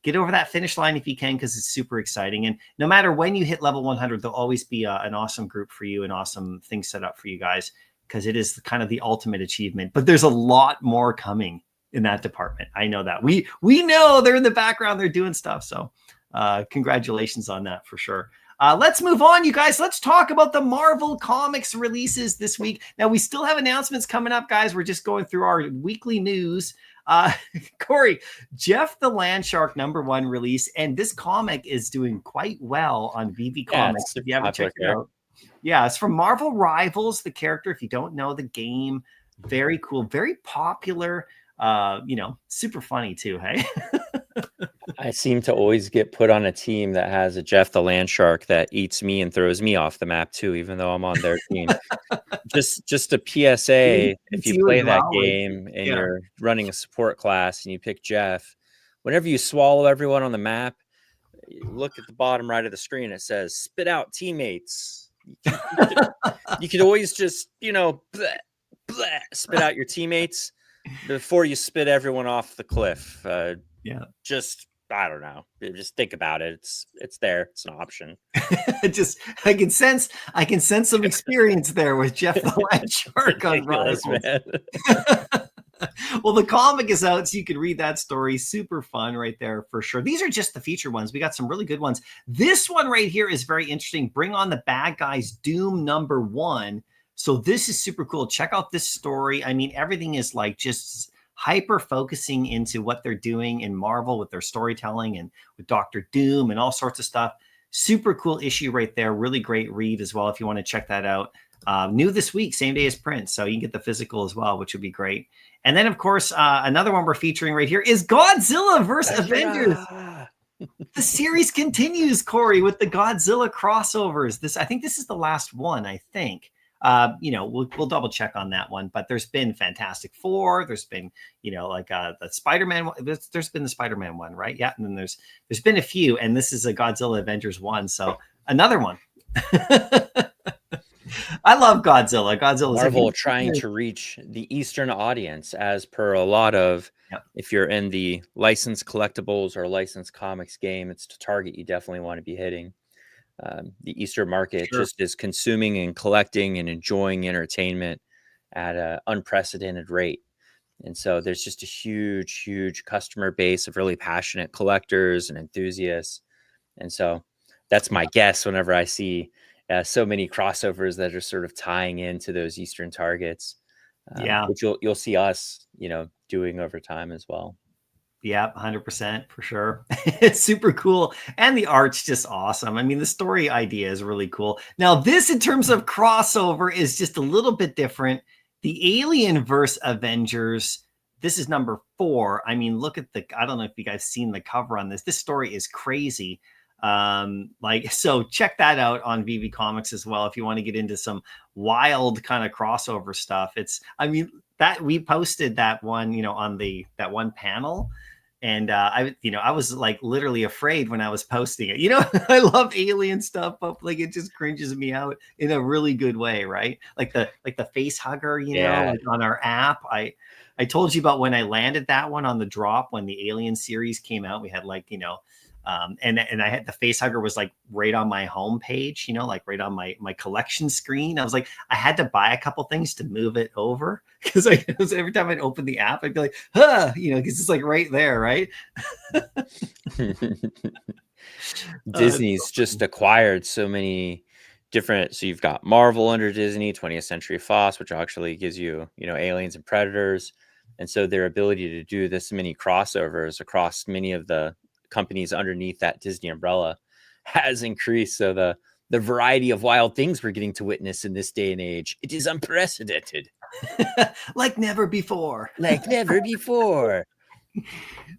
Get over that finish line if you can, because it's super exciting. And no matter when you hit level 100, there'll always be an awesome group for you and awesome things set up for you guys, because it is kind of the ultimate achievement. But there's a lot more coming in that department. I know that. We know they're in the background. They're doing stuff. So congratulations on that for sure. Let's move on, you guys. Let's talk about the Marvel Comics releases this week. Now, we still have announcements coming up, guys. We're just going through our weekly news. Corey, Jeff the Landshark #1 release, and this comic is doing quite well on VeVe Comics. If you haven't checked it out. Yeah, it's from Marvel Rivals, the character. If you don't know the game, very cool, very popular. Super funny too, hey? I seem to always get put on a team that has a Jeff the Landshark that eats me and throws me off the map too, even though I'm on their team. Just a PSA, if you play that game and you're running a support class and you pick Jeff, whenever you swallow everyone on the map, look at the bottom right of the screen. It says, spit out teammates. You could always just, bleh, bleh, spit out your teammates before you spit everyone off the cliff. I don't know. Just think about it. It's there. It's an option. I can sense some experience there with Jeff the Landshark on Rivals. Well, the comic is out, so you can read that story. Super fun right there for sure. These are just the feature ones. We got some really good ones. This one right here is very interesting. Bring on the Bad Guys Doom #1. So this is super cool. Check out this story. I mean, everything is just hyper focusing into what they're doing in Marvel with their storytelling and with Dr. Doom and all sorts of stuff. Super cool issue right there. Really great read as well if you want to check that out. New this week, same day as print. So you can get the physical as well, which would be great. And then, of course, another one we're featuring right here is Godzilla vs. Avengers. The series continues, Corey, with the Godzilla crossovers. I think this is the last one, I think. We'll double check on that one, but there's been Fantastic Four. There's been, the Spider-Man one. There's been the Spider-Man one, right? Yeah. And then there's been a few, and this is a Godzilla Avengers one. So another one. I love Godzilla. Godzilla's Marvel trying to reach the Eastern audience, as per a lot of, if you're in the licensed collectibles or licensed comics game, it's the target you definitely want to be hitting. The Eastern market just is consuming and collecting and enjoying entertainment at an unprecedented rate. And so there's just a huge, huge customer base of really passionate collectors and enthusiasts. And so that's my guess whenever I see so many crossovers that are sort of tying into those Eastern targets, which you'll see us, doing over time as well. Yeah, 100% for sure. It's super cool. And the art's just awesome. I mean, the story idea is really cool. Now, this in terms of crossover is just a little bit different. The Alienverse Avengers, this is #4. I mean, look at I don't know if you guys seen the cover on this. This story is crazy. So check that out on VeVe Comics as well if you want to get into some wild kind of crossover stuff. That we posted that one, on that one panel. And I was literally afraid when I was posting it. I love alien stuff, but it just cringes me out in a really good way, right? Like the face hugger, on our app. I told you about when I landed that one on the drop when the Alien series came out. We had And I had the face hugger was like right on my home page, like right on my collection screen. I was like, I had to buy a couple things to move it over because every time I'd open the app, I'd be like, because it's like right there, right? Disney's just acquired so many different. So you've got Marvel under Disney, 20th Century Fox, which actually gives you, Aliens and Predators. And so their ability to do this many crossovers across many of the companies underneath that Disney umbrella has increased. So the variety of wild things we're getting to witness in this day and age, it is unprecedented. Like never before. Like never before.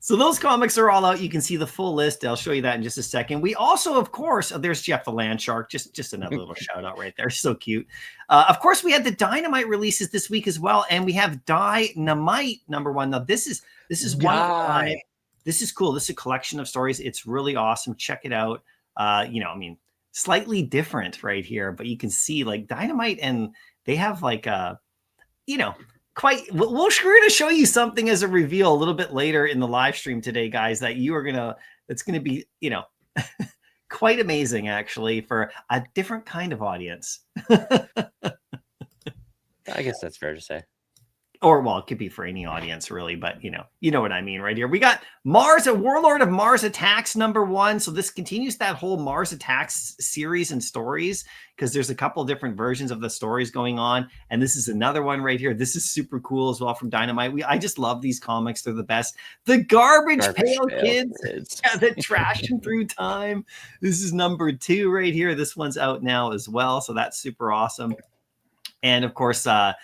So those comics are all out. You can see the full list. I'll show you that in just a second. We also, of course, there's Jeff the Land Shark. Just another little shout out right there. So cute. Of course, we had the Dynamite releases this week as well, and we have Dynamite #1. Now this is one of five. This is cool. This is a collection of stories. It's really awesome. Check it out. Slightly different right here, but you can see like Dynamite, and they have like quite. We're going to show you something as a reveal a little bit later in the live stream today, guys. It's going to be quite amazing actually for a different kind of audience. I guess that's fair to say. Or, well, it could be for any audience, really, but you know what I mean right here. We got Mars, a Warlord of Mars Attacks #1. So this continues that whole Mars Attacks series and stories, because there's a couple different versions of the stories going on. And this is another one right here. This is super cool as well from Dynamite. I just love these comics. They're the best. The Garbage Pail Kids. Yeah, the Trashing Through Time. This is #2 right here. This one's out now as well. So that's super awesome. And of course, the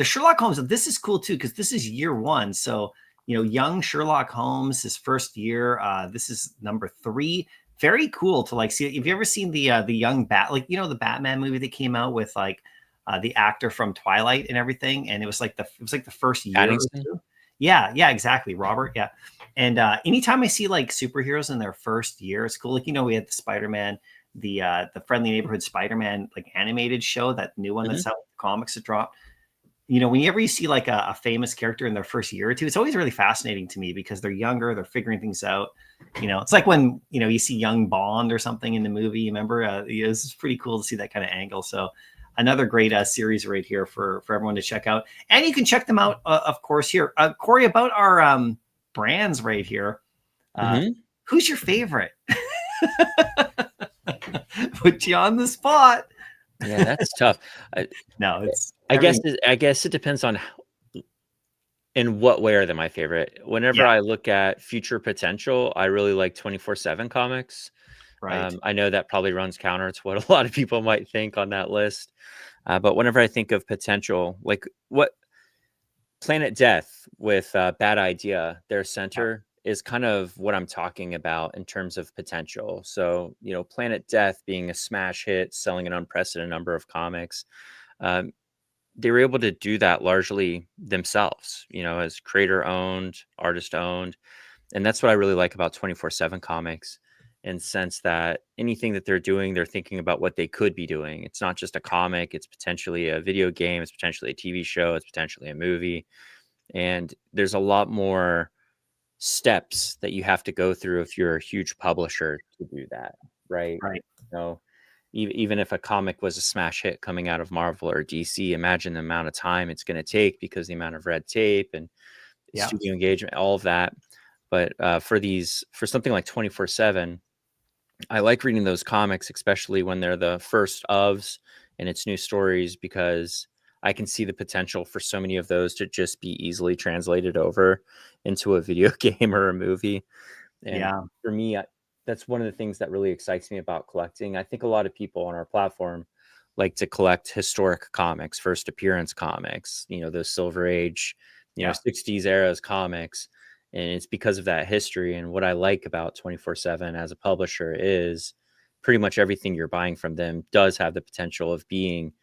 Sherlock Holmes, this is cool too, because this is year 1. So, young Sherlock Holmes, his first year. This is #3. Very cool to see. Have you ever seen the young the Batman movie that came out with the actor from Twilight and everything? And it was like the first year. Or two. Yeah, exactly. Robert. Yeah. And anytime I see superheroes in their first year, it's cool. We had the Spider-Man, the Friendly Neighborhood Spider-Man animated show, that new one that's out, comics that dropped. Whenever you see a famous character in their first year or two, it's always really fascinating to me because they're younger, they're figuring things out. It's like when, you see young Bond or something in the movie, you remember, this is pretty cool to see that kind of angle. So another great series right here for everyone to check out. And you can check them out, of course, here. Corey, about our brands right here. Who's your favorite? Put you on the spot. Yeah, that's tough. I guess it depends on in what way are they my favorite. Whenever I look at future potential, I really like 24/7 comics. Right. I know that probably runs counter to what a lot of people might think on that list. But whenever I think of potential, like what Planet Death with Bad Idea, their center is kind of what I'm talking about in terms of potential. So, Planet Death being a smash hit, selling an unprecedented number of comics. They were able to do that largely themselves, as creator owned, artist owned. And that's what I really like about 24/7 comics, in the sense that anything that they're doing, they're thinking about what they could be doing. It's not just a comic. It's potentially a video game. It's potentially a TV show. It's potentially a movie. And there's a lot more steps that you have to go through if you're a huge publisher to do that, right? Even if a comic was a smash hit coming out of Marvel or DC, imagine the amount of time it's going to take, because the amount of red tape and studio engagement, all of that. But for something like 24/7, I like reading those comics, especially when they're the first ofs and it's new stories, because I can see the potential for so many of those to just be easily translated over into a video game or a movie. And for me, that's one of the things that really excites me about collecting. I think a lot of people on our platform like to collect historic comics, first appearance comics, those Silver Age, 60s eras comics. And it's because of that history. And what I like about 24/7 as a publisher is pretty much everything you're buying from them does have the potential of being,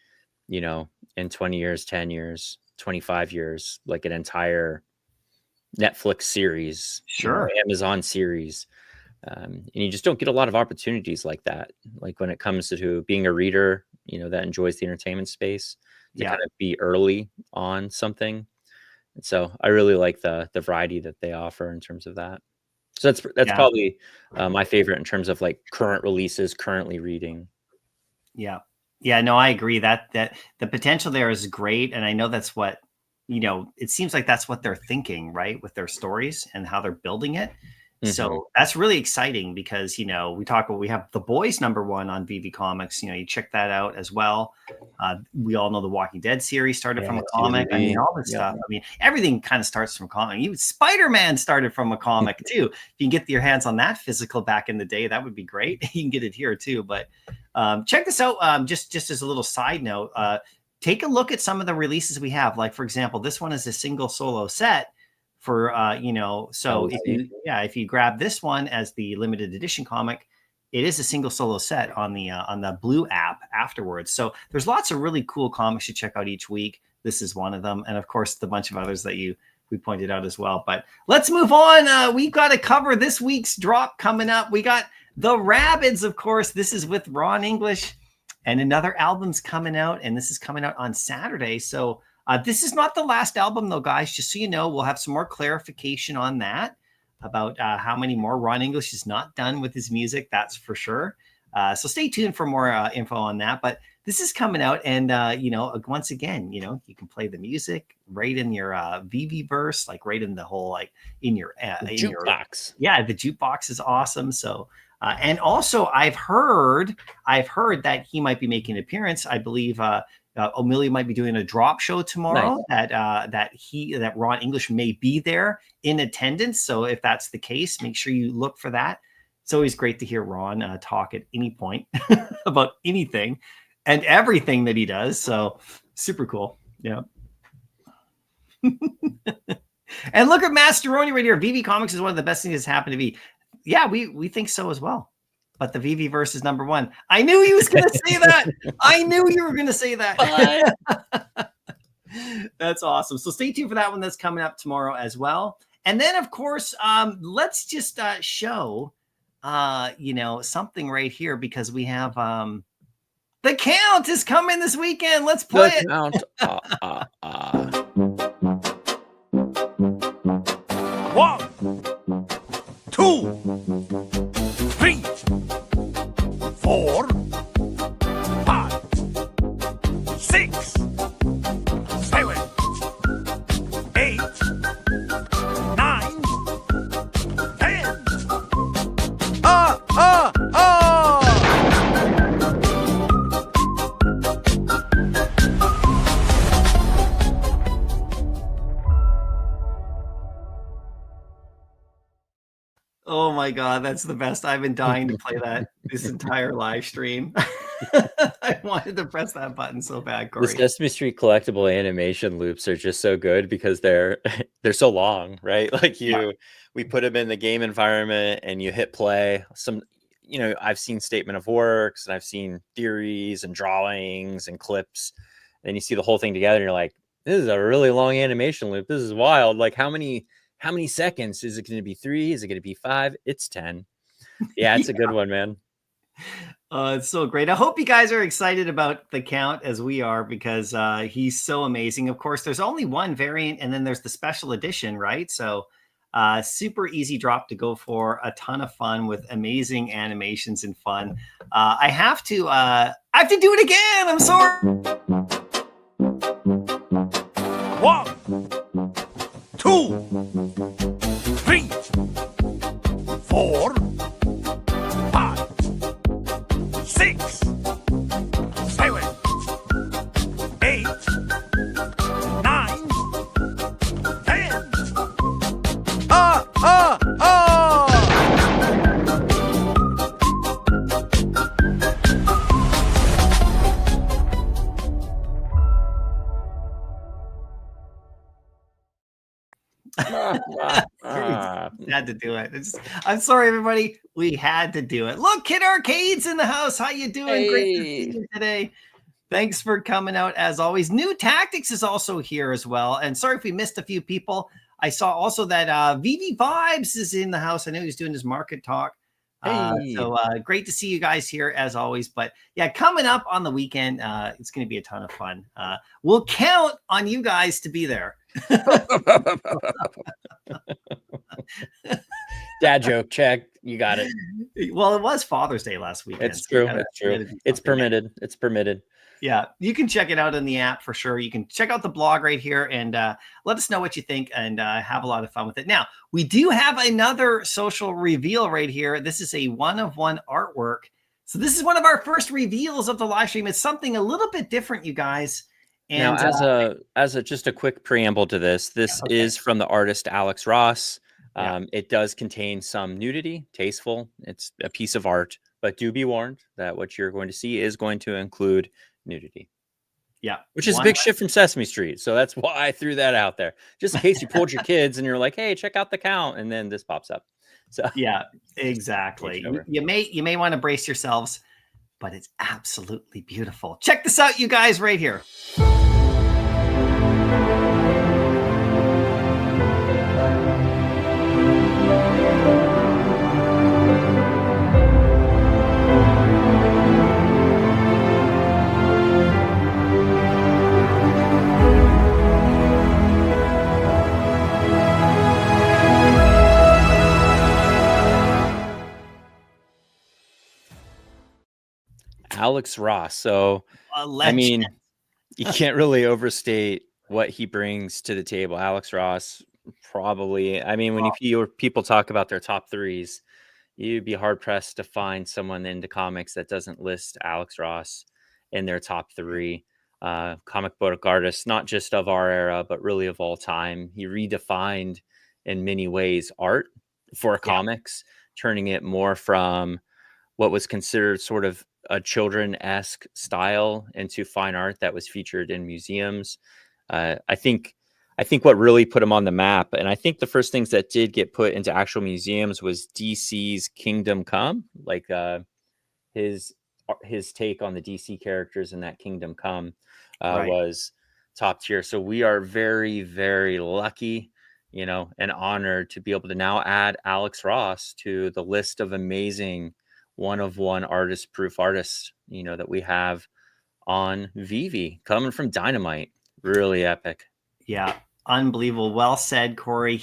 in 20 years, 10 years, 25 years, like an entire Netflix series, Amazon series. And you just don't get a lot of opportunities like that. Like when it comes to being a reader, that enjoys the entertainment space, to kind of be early on something. And so I really like the variety that they offer in terms of that. So that's Yeah. probably my favorite in terms of like current releases, currently reading. Yeah. Yeah, no, I agree that the potential there is great. And I know that's what, it seems like that's what they're thinking, right? With their stories and how they're building it. So that's really exciting because, we have The Boys #1 on VeVe Comics. You check that out as well. We all know the Walking Dead series started from a comic. I mean, all this stuff. I mean, everything kind of starts from comic. Even Spider-Man started from a comic too. If you can get your hands on that physical back in the day, that would be great. You can get it here too. But check this out. Just as a little side note, take a look at some of the releases we have. Like, for example, this one is a single solo set for so if you grab this one as the limited edition comic, it is a single solo set on the Blue app afterwards. So there's lots of really cool comics to check out each week. This is one of them, and of course the bunch of others that we pointed out as well. But let's move on. We've got to cover this week's drop coming up. We got the Rabbids, of course. This is with Ron English, and another album's coming out, and this is coming out on Saturday. So this is not the last album, though, guys. Just so you know, we'll have some more clarification on that about how many more. Ron English is not done with his music, that's for sure. So stay tuned for more info on that. But this is coming out, and once again, you can play the music right in your VeVeVerse, like right in the whole, like in your jukebox. Yeah, the jukebox is awesome. So. And also, I've heard that he might be making an appearance. I believe Amelia might be doing a drop show tomorrow. Nice. That Ron English may be there in attendance. So if that's the case, make sure you look for that. It's always great to hear Ron talk at any point about anything and everything that he does. So super cool. Yeah. And look at Masteroni right here. VeVe Comics is one of the best things that's happened to me. Yeah, we think so as well. But the VeVeVerse is #1. I knew he was going to say that. I knew you were going to say that. That's awesome. So stay tuned for that one that's coming up tomorrow as well. And then, of course, let's just show, something right here, because we have The Count is coming this weekend. Let's play it. Count. 1, 2, 3, 4, 5, 6, 7, 8, 9, 10. Oh my God, that's the best. I've been dying to play that this entire live stream. I wanted to press that button so bad, Corey. The Sesame Street collectible animation loops are just so good because they're so long, right? Like we put them in the game environment and you hit play. I've seen statement of works and I've seen theories and drawings and clips. Then you see the whole thing together and you're like, this is a really long animation loop. This is wild. Like how many seconds? Is it going to be 3? Is it going to be 5? It's 10. Yeah, it's a good one, man. It's so great. I hope you guys are excited about The Count as we are, because he's so amazing. Of course, there's only one variant, and then there's the special edition, right? So super easy drop to go for, a ton of fun with amazing animations and fun. I have to do it again. I'm sorry. 1, 2, 3, 4, 5, 6, 7, 8, 9, 10. Had to do it. I'm sorry, everybody. We had to do it. Look, Kid Arcade's in the house. How you doing? Hey. Great to see you today. Thanks for coming out as always. New Tactics is also here as well. And sorry if we missed a few people. I saw also that VeVe Vibes is in the house. I know he's doing his market talk. So great to see you guys here as always. But yeah, coming up on the weekend, it's going to be a ton of fun. We'll count on you guys to be there. Dad joke. Check. You got it. Well, it was Father's Day last weekend. It's so you true. gotta- It's you true. gotta do It's something. permitted. It's permitted. Yeah, you can check it out in the app for sure. You can check out the blog right here and let us know what you think and have a lot of fun with it. Now, we do have another social reveal right here. This is a one-of-one artwork. So this is one of our first reveals of the live stream. It's something a little bit different, you guys. And now, as a just a quick preamble to this, is from the artist Alex Ross. It does contain some nudity, tasteful. It's a piece of art, but do be warned that what you're going to see is going to include nudity. Yeah, which is a big shift from Sesame Street. So that's why I threw that out there, just in case you pulled your kids and you're like, "Hey, check out the count," and then this pops up. So yeah, exactly. You may want to brace yourselves, but it's absolutely beautiful. Check this out, you guys, right here. Alex Ross. So, I mean, you can't really overstate what he brings to the table. Alex Ross, probably. I mean, when you hear people talk about their top threes, you'd be hard pressed to find someone into comics that doesn't list Alex Ross in their top three. Comic book artist, not just of our era, but really of all time. He redefined in many ways art for comics, turning it more from what was considered sort of a children-esque style into fine art that was featured in museums. I think what really put him on the map, and I think the first things that did get put into actual museums was DC's Kingdom Come, like his take on the DC characters in that Kingdom Come was top tier. So we are very, very lucky, and honored to be able to now add Alex Ross to the list of amazing one-of-one artist-proof artists, that we have on VeVe, coming from Dynamite. Really epic. Yeah, unbelievable. Well said, Corey.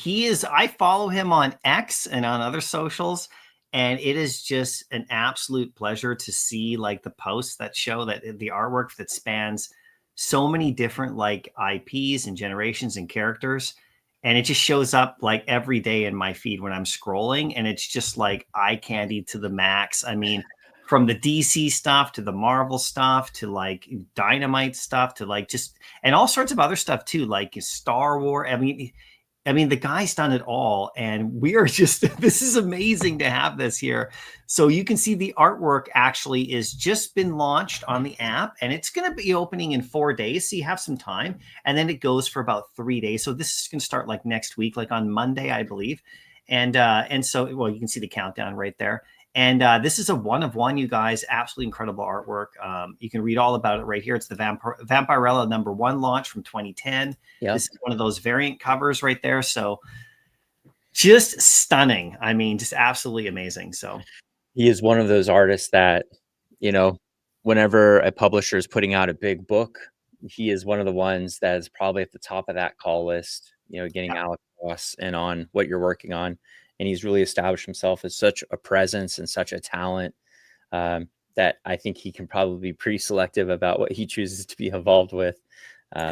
I follow him on X and on other socials, and it is just an absolute pleasure to see like the posts that show that the artwork that spans so many different like IPs and generations and characters. And it just shows up like every day in my feed when I'm scrolling. And it's just like eye candy to the max. I mean, from the DC stuff to the Marvel stuff to like Dynamite stuff to like just, and all sorts of other stuff too, like Star Wars. I mean, the guy's done it all, and we are just, this is amazing to have this here. So you can see the artwork actually is just been launched on the app, and it's going to be opening in 4 days. So you have some time, and then it goes for about 3 days. So this is going to start like next week, like on Monday, I believe. And so, well, you can see the countdown right there. And this is a one-of-one, you guys. Absolutely incredible artwork. You can read all about it right here. It's the Vampirella #1 launch from 2010. Yep. This is one of those variant covers right there. So just stunning. I mean, just absolutely amazing. So he is one of those artists that, whenever a publisher is putting out a big book, he is one of the ones that is probably at the top of that call list, getting Alex Ross in on what you're working on. And he's really established himself as such a presence and such a talent that I think he can probably be pretty selective about what he chooses to be involved with.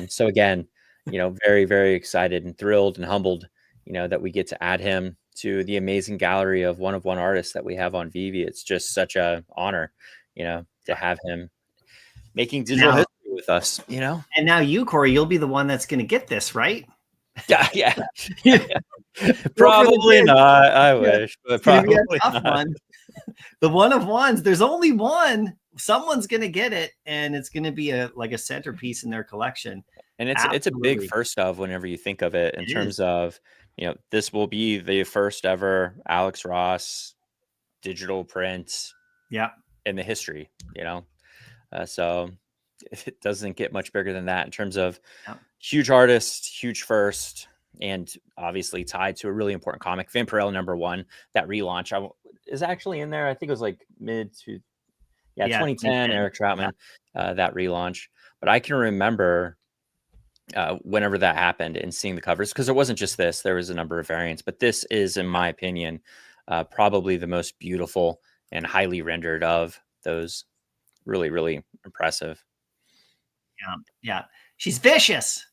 So again, very, very excited and thrilled and humbled, that we get to add him to the amazing gallery of one-of-one artists that we have on VeVe. It's just such an honor, to have him making digital history with us, And now you, Corey, you'll be the one that's going to get this, right? Yeah. Probably not. I wish, but probably not. One. The one-of-ones. There's only one. Someone's gonna get it, and it's gonna be a centerpiece in their collection. And it's a big first of whenever you think of it in terms of this will be the first ever Alex Ross digital print. In the history. So it doesn't get much bigger than that in terms of huge artist, huge first, and obviously tied to a really important comic. Vampirella #1, that relaunch is actually in there. I think it was like mid to 2010, Eric Troutman, that relaunch. But I can remember whenever that happened and seeing the covers, because it wasn't just this, there was a number of variants, but this is, in my opinion, Probably the most beautiful and highly rendered of those. Really, really impressive. Yeah. She's vicious.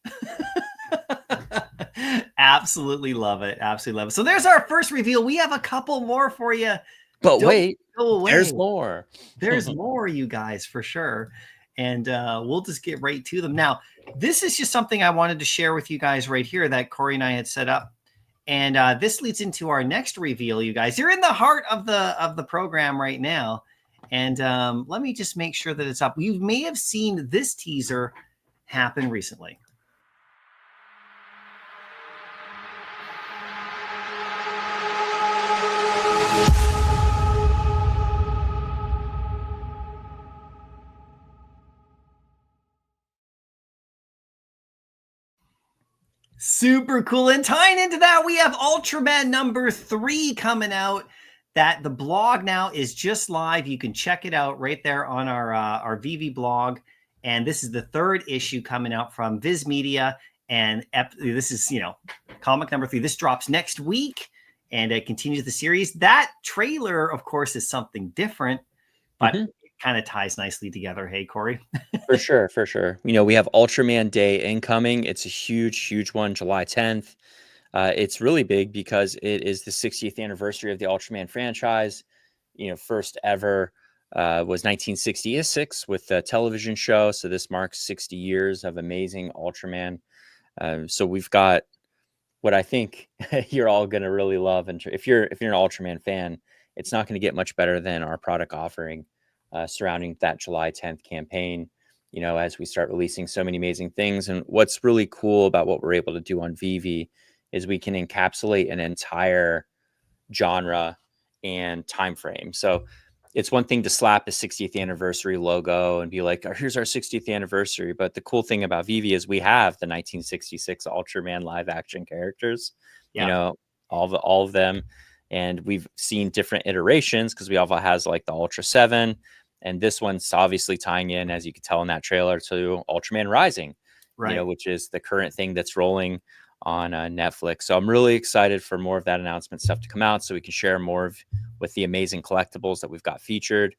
Absolutely love it. Absolutely love it. So there's our first reveal. We have a couple more for you. But Don't wait, go away. there's more. There's more, you guys, for sure. And we'll just get right to them. Now, this is just something I wanted to share with you guys right here that Corey and I had set up. And this leads into our next reveal, you guys. You're in the heart of the program right now. And let me just make sure that it's up. You may have seen this teaser happen recently. Super cool. And tying into that, we have Ultraman number 3 coming out. That the blog now is just live. You can check it out right there on our VeVe blog. And this is the 3rd issue coming out from Viz Media. And this is, comic number 3. This drops next week, and it continues the series. That trailer, of course, is something different, but it kind of ties nicely together. Hey, Corey. For sure. We have Ultraman Day incoming. It's a huge one, July 10th. It's really big because it is the 60th anniversary of the Ultraman franchise. First ever was 1966 with the television show. So this marks 60 years of amazing Ultraman. So we've got what I think you're all going to really love. And if you're an Ultraman fan, it's not going to get much better than our product offering surrounding that July 10th campaign. As we start releasing so many amazing things. And what's really cool about what we're able to do on VeVe is we can encapsulate an entire genre and time frame. So it's one thing to slap a 60th anniversary logo and be like, oh, here's our 60th anniversary. But the cool thing about VeVe is we have the 1966 Ultraman live action characters, all of them. And we've seen different iterations because we also has like the Ultra 7. And this one's obviously tying in, as you could tell in that trailer, to Ultraman Rising, right? Which is the current thing that's rolling on Netflix. So I'm really excited for more of that announcement stuff to come out so we can share more with the amazing collectibles that we've got featured.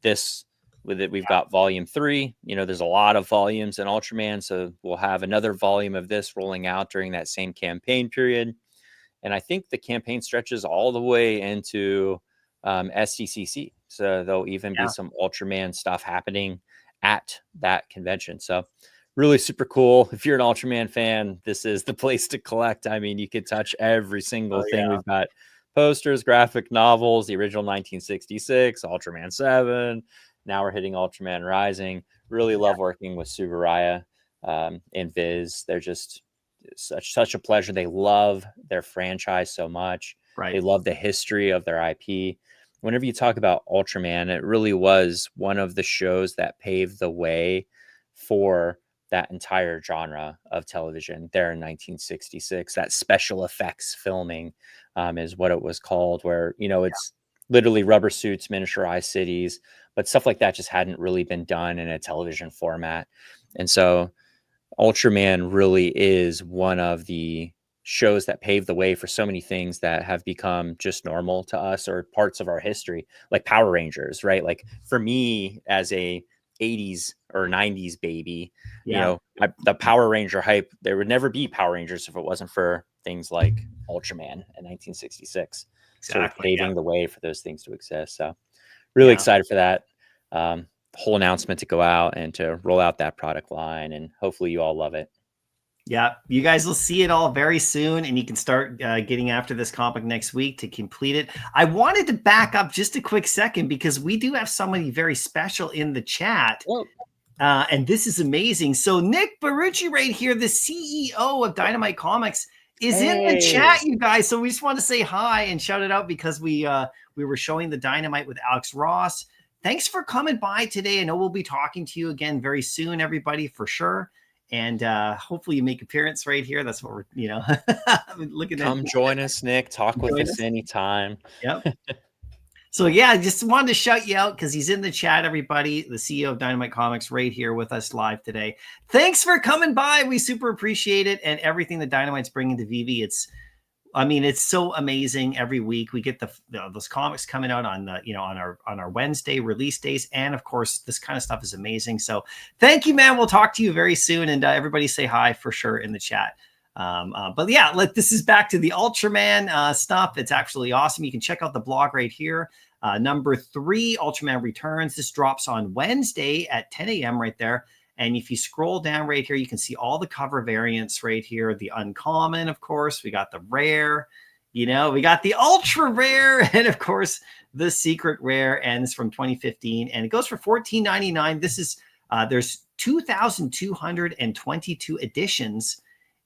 We've got volume 3. There's a lot of volumes in Ultraman. So we'll have another volume of this rolling out during that same campaign period. And I think the campaign stretches all the way into SDCC. So there'll even be some Ultraman stuff happening at that convention. So really super cool. If you're an Ultraman fan, this is the place to collect. I mean, you could touch every single thing. We've got posters, graphic novels, the original 1966, Ultraman 7. Now we're hitting Ultraman Rising. Really love working with Subaraya and Viz. They're just such a pleasure. They love their franchise so much. Right. They love the history of their IP. Whenever you talk about Ultraman, it really was one of the shows that paved the way for that entire genre of television there in 1966. That special effects filming is what it was called, where, it's literally rubber suits, miniaturized cities, but stuff like that just hadn't really been done in a television format. And so Ultraman really is one of the shows that paved the way for so many things that have become just normal to us or parts of our history, like Power Rangers, right? Like for me as a 80s or 90s baby, the Power Ranger hype, there would never be Power Rangers if it wasn't for things like Ultraman in 1966. Sort of paving the way for those things to exist. So really excited for that whole announcement to go out and to roll out that product line. And hopefully you all love it. Yeah, you guys will see it all very soon, and you can start getting after this comic next week to complete it. I wanted to back up just a quick second because we do have somebody very special in the chat. And this is amazing. So Nick Barucci right here, the CEO of Dynamite Comics, is in the chat, you guys. So we just want to say hi and shout it out because we were showing the Dynamite with Alex Ross. Thanks for coming by today. I know we'll be talking to you again very soon, everybody, for sure. And hopefully you make appearance right here. That's what we're, looking at. Come join us, Nick. Talk with us anytime. Yep. So yeah, just wanted to shout you out because he's in the chat, everybody. The CEO of Dynamite Comics right here with us live today. Thanks for coming by. We super appreciate it. And everything that Dynamite's bringing to VeVe, it's I mean, it's so amazing. Every week we get those comics coming out on the, on our Wednesday release days. And of course, this kind of stuff is amazing. So thank you, man. We'll talk to you very soon. And everybody say hi for sure in the chat. But yeah, this is back to the Ultraman stuff. It's absolutely awesome. You can check out the blog right here. Number 3, Ultraman Returns. This drops on Wednesday at 10 a.m. right there. And if you scroll down right here, you can see all the cover variants right here. The uncommon, of course. We got the rare, we got the ultra rare, and of course, the secret rare. And it's from 2015. And it goes for $14.99. This is, there's 2,222 editions.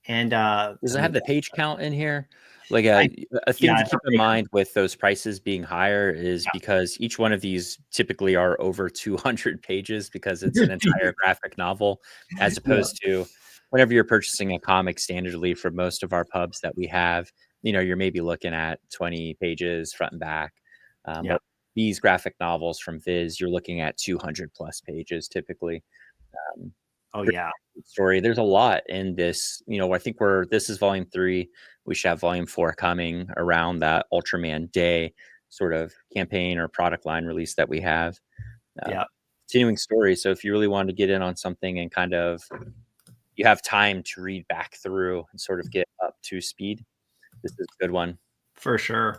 And does it have the page count in here? Like a thing to keep in mind with those prices being higher is because each one of these typically are over 200 pages because it's an entire graphic novel, as opposed to whenever you're purchasing a comic standardly for most of our pubs that we have, you're maybe looking at 20 pages front and back. But these graphic novels from Viz, you're looking at 200 plus pages typically. Story. There's a lot in this. I think this is volume 3. We should have volume 4 coming around that Ultraman Day sort of campaign or product line release that we have. Continuing story. So if you really want to get in on something and kind of you have time to read back through and sort of get up to speed, this is a good one. For sure.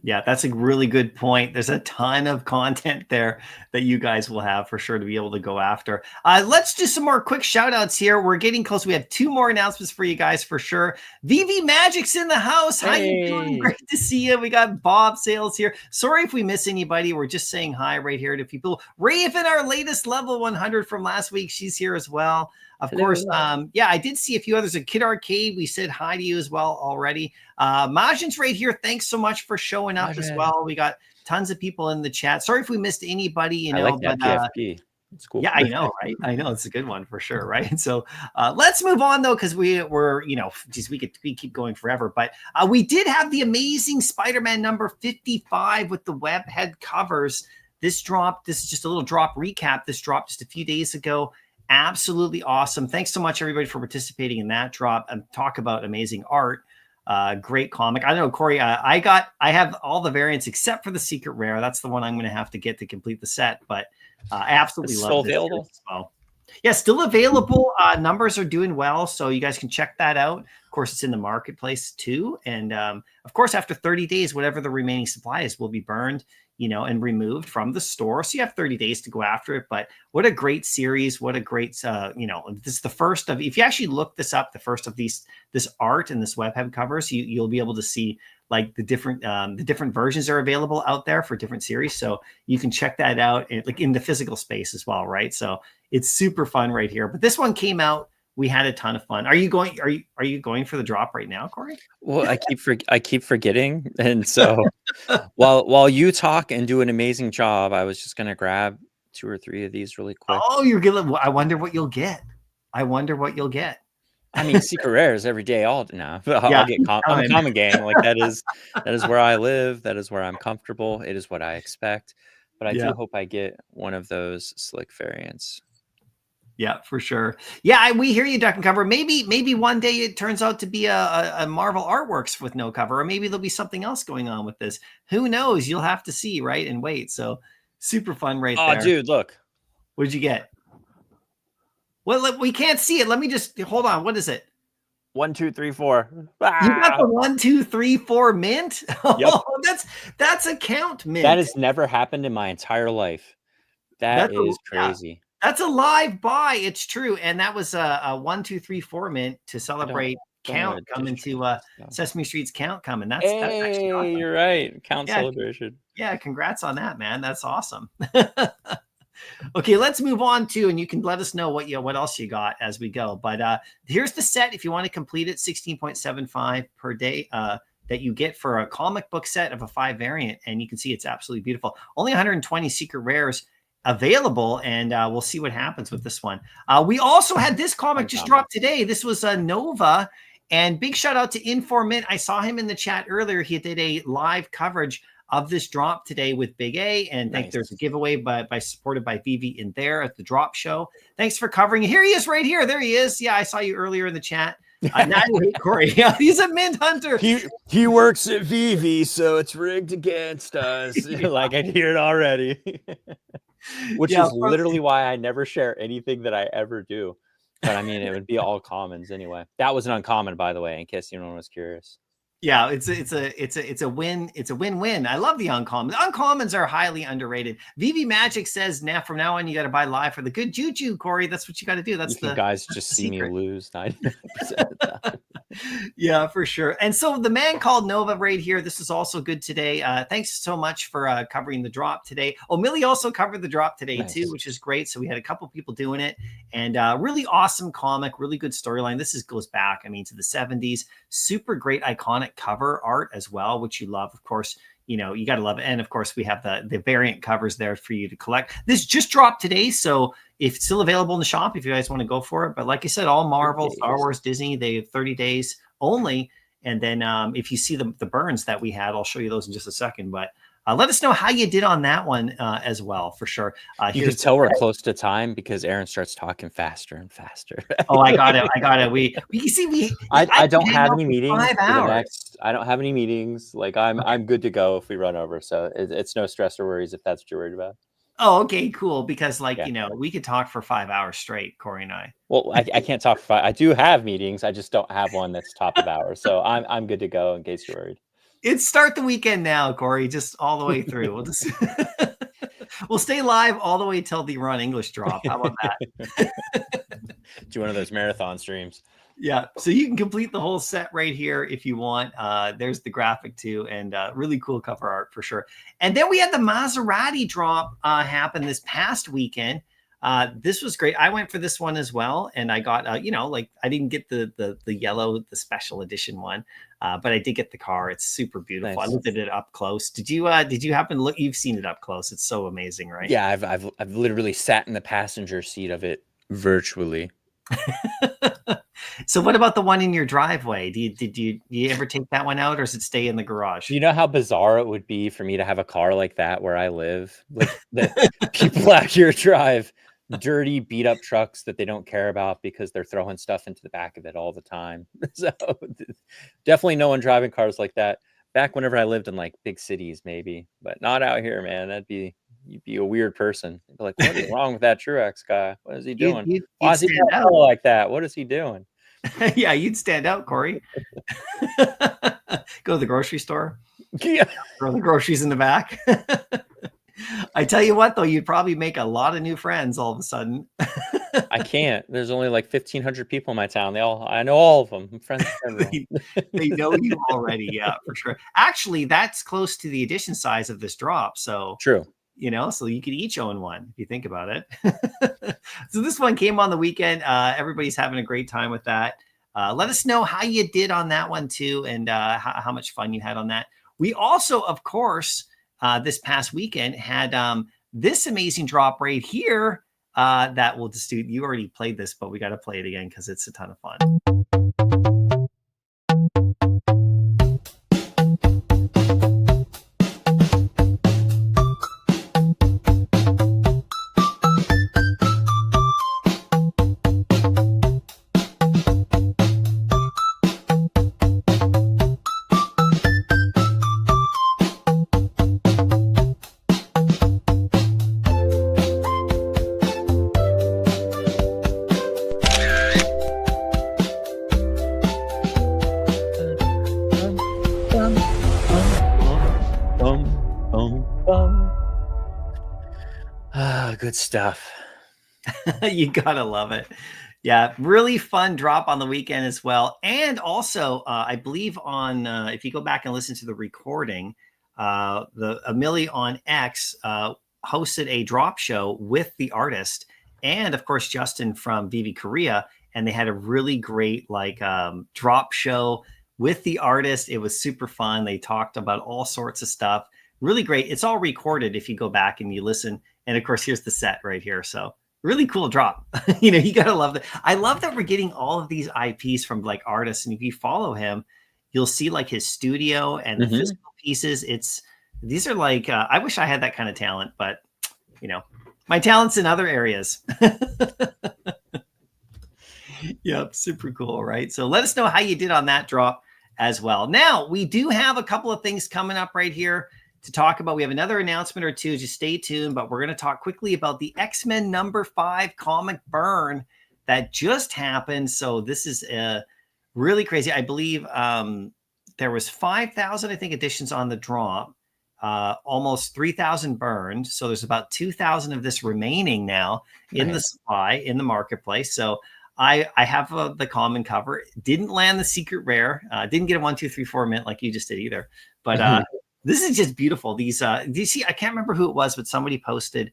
Yeah, that's a really good point. There's a ton of content there that you guys will have for sure to be able to go after. Let's do some more quick shout outs here. We're getting close. We have 2 more announcements for you guys for sure. VeVe Magic's in the house. How you doing? Great to see you. We got Bob Sales here. Sorry if we miss anybody. We're just saying hi right here to people. Raven, our latest level 100 from last week. She's here as well. Of course, I did see a few others at Kid Arcade. We said hi to you as well already. Majin's right here. Thanks so much for showing up as well. We got tons of people in the chat. Sorry if we missed anybody, I like that PFP. It's cool. Yeah, I know, right? I know it's a good one for sure, right? So let's move on though, because we keep going forever. But we did have the amazing Spider-Man number 55 with the web head covers. This dropped. This is just a little drop recap. This dropped just a few days ago. Absolutely awesome. Thanks so much, everybody, for participating in that drop and talk about amazing art. Great comic. I don't know, Corey, I have all the variants except for the secret rare. That's the one I'm going to have to get to complete the set, but I absolutely love it. Still available as well. Yeah, still available. Numbers are doing well, so you guys can check that out. Of course, it's in the marketplace too. And of course, after 30 days, whatever the remaining supply is will be burned, and removed from the store. So you have 30 days to go after it. But what a great series. What a great, this is the first of, if you actually look this up, the first of this art and this webhead covers, you'll be able to see like the different versions are available out there for different series. So you can check that out in the physical space as well. Right. So it's super fun right here. But this one came out. We had a ton of fun. Are you going for the drop right now, Corey? Well, I keep forgetting, and so while you talk and do an amazing job, I was just gonna grab 2 or 3 of these really quick. Oh, you're gonna. I wonder what you'll get. I mean, secret rares every day. I'll get I'm a common gang. Like that is where I live. That is where I'm comfortable. It is what I expect. But I do hope I get one of those slick variants. Yeah, for sure. Yeah, we hear you, Duck and Cover. Maybe one day it turns out to be a Marvel Artworks with no cover, or maybe there'll be something else going on with this. Who knows? You'll have to see, right? And wait. So super fun there. Oh, dude, look. What did you get? Well, we can't see it. Let me just hold on. What is it? 1, 2, 3, 4. You got the 1, 2, 3, 4 mint? Yep. Oh, that's a count mint. That has never happened in my entire life. That is crazy. Yeah. That's a live buy. It's true. And that was a 1, 2, 3, 4 mint to celebrate count coming to Sesame Street's count coming. That's actually awesome. You're right. Count celebration. Yeah. Congrats on that, man. That's awesome. Okay, let's move on to, and you can let us know what else you got as we go. But here's the set. If you want to complete it, 16.75 per day that you get for a comic book set of a 5 variant. And you can see it's absolutely beautiful. Only 120 secret rares available, and we'll see what happens with this one. We also had this comic just dropped today. This was Nova, and big shout out to Informant. I saw him in the chat earlier. He did a live coverage of this drop today with Big A, and I think there's a giveaway by supported by VeVe in there at the drop show. Thanks for covering it. Here he is right here. There he is. Yeah, I saw you earlier in the chat. Now you hate Corey. He's a mint hunter. He works at VeVe, so it's rigged against us. Like I hear it already. Which is literally why I never share anything that I ever do. But I mean, it would be all commons anyway. That was an uncommon, by the way, in case anyone was curious. Yeah, it's a win. It's a win-win. I love the uncommons. Uncommons are highly underrated. VeVe Magic says now from now on you got to buy live for the good juju, Corey. That's what you got to do. That's you guys just see secret. Me lose 90% of the time. Yeah, for sure. And so the man called Nova right here. This is also good today. Thanks so much for covering the drop today. Oh, Millie also covered the drop today too, which is great. So we had a couple people doing it, and really awesome comic, really good storyline. This goes back, I mean, to the 70s. Super great, iconic cover art as well, which you love, of course. You know, you got to love it. And of course, we have the variant covers there for you to collect. This just dropped today, so if it's still available in the shop, if you guys want to go for it. But like I said, all Marvel, Star Wars, Disney, they have 30 days only. And then if you see the burns that we had, I'll show you those in just a second. But let us know how you did on that one as well, for sure. You can tell we're close to time because Aaron starts talking faster and faster. Oh, I got it. We see I don't have any meetings. I don't have any meetings. Like I'm good to go if we run over. So it's no stress or worries if that's what you're worried about. Oh, okay, cool. Because you know, we could talk for 5 hours straight, Corey and I. Well, I can't talk for 5. I do have meetings. I just don't have one that's top of hour. So I'm good to go in case you're worried. It's start the weekend now, Corey, just all the way through. We'll just we'll stay live all the way till the Run English drop. How about that? Do one of those marathon streams. Yeah, so you can complete the whole set right here if you want. There's the graphic too, and really cool cover art for sure. And then we had the Maserati drop happen this past weekend. This was great. I went for this one as well, and I got you know, like I didn't get the yellow, the special edition one, but I did get the car. It's super beautiful. Nice. I looked at it up close. Did you happen to look? You've seen it up close. It's so amazing, right? Yeah, I've literally sat in the passenger seat of it virtually. So what about the one in your driveway? Did you ever take that one out, or does it stay in the garage? You know how bizarre it would be for me to have a car like that where I live? Like the people out here drive dirty, beat up trucks that they don't care about because they're throwing stuff into the back of it all the time. So definitely no one driving cars like that. Back whenever I lived in like big cities, maybe, but not out here, man. You'd be a weird person. You'd be like, what is wrong with that Truex guy? What is he doing? Why is he like that? What is he doing? Yeah, you'd stand out, Corey. Go to the grocery store. Yeah. Throw the groceries in the back. I tell you what, though, you'd probably make a lot of new friends all of a sudden. I can't. There's only like 1,500 people in my town. I know all of them. I'm friends with everyone. They know you already. Yeah, for sure. Actually, that's close to the edition size of this drop. So true. You know, so you could each own one if you think about it. So this one came on the weekend. Everybody's having a great time with that. Let us know how you did on that one too, and how much fun you had on that. We also, of course, this past weekend had this amazing drop right here that we'll just do. You already played this, but we got to play it again because it's a ton of fun. Good stuff. You gotta love it. Yeah, really fun drop on the weekend as well. And also, I believe on if you go back and listen to the recording, the Amelie on X hosted a drop show with the artist and of course Justin from VeVe Korea, and they had a really great drop show with the artist. It was super fun. They talked about all sorts of stuff. Really great. It's all recorded if you go back and you listen. And of course, here's the set right here. So really cool drop. You know, you got to love that. I love that we're getting all of these IPs from like artists. And if you follow him, you'll see like his studio and the physical pieces. These are like, I wish I had that kind of talent, but you know, my talent's in other areas. Yep, super cool, right? So let us know how you did on that drop as well. Now, we do have a couple of things coming up right here to talk about. We have another announcement or two. Just stay tuned, but we're going to talk quickly about the X-Men #5 comic burn that just happened. So this is really crazy. I believe there was 5,000, I think, editions on the drop. Almost 3,000 burned. So there's about 2,000 of this remaining now in the supply, in the marketplace. So I have the common cover. Didn't land the secret rare. Didn't get a 1, 2, 3, 4 mint like you just did either. But this is just beautiful. These, do you see? I can't remember who it was, but somebody posted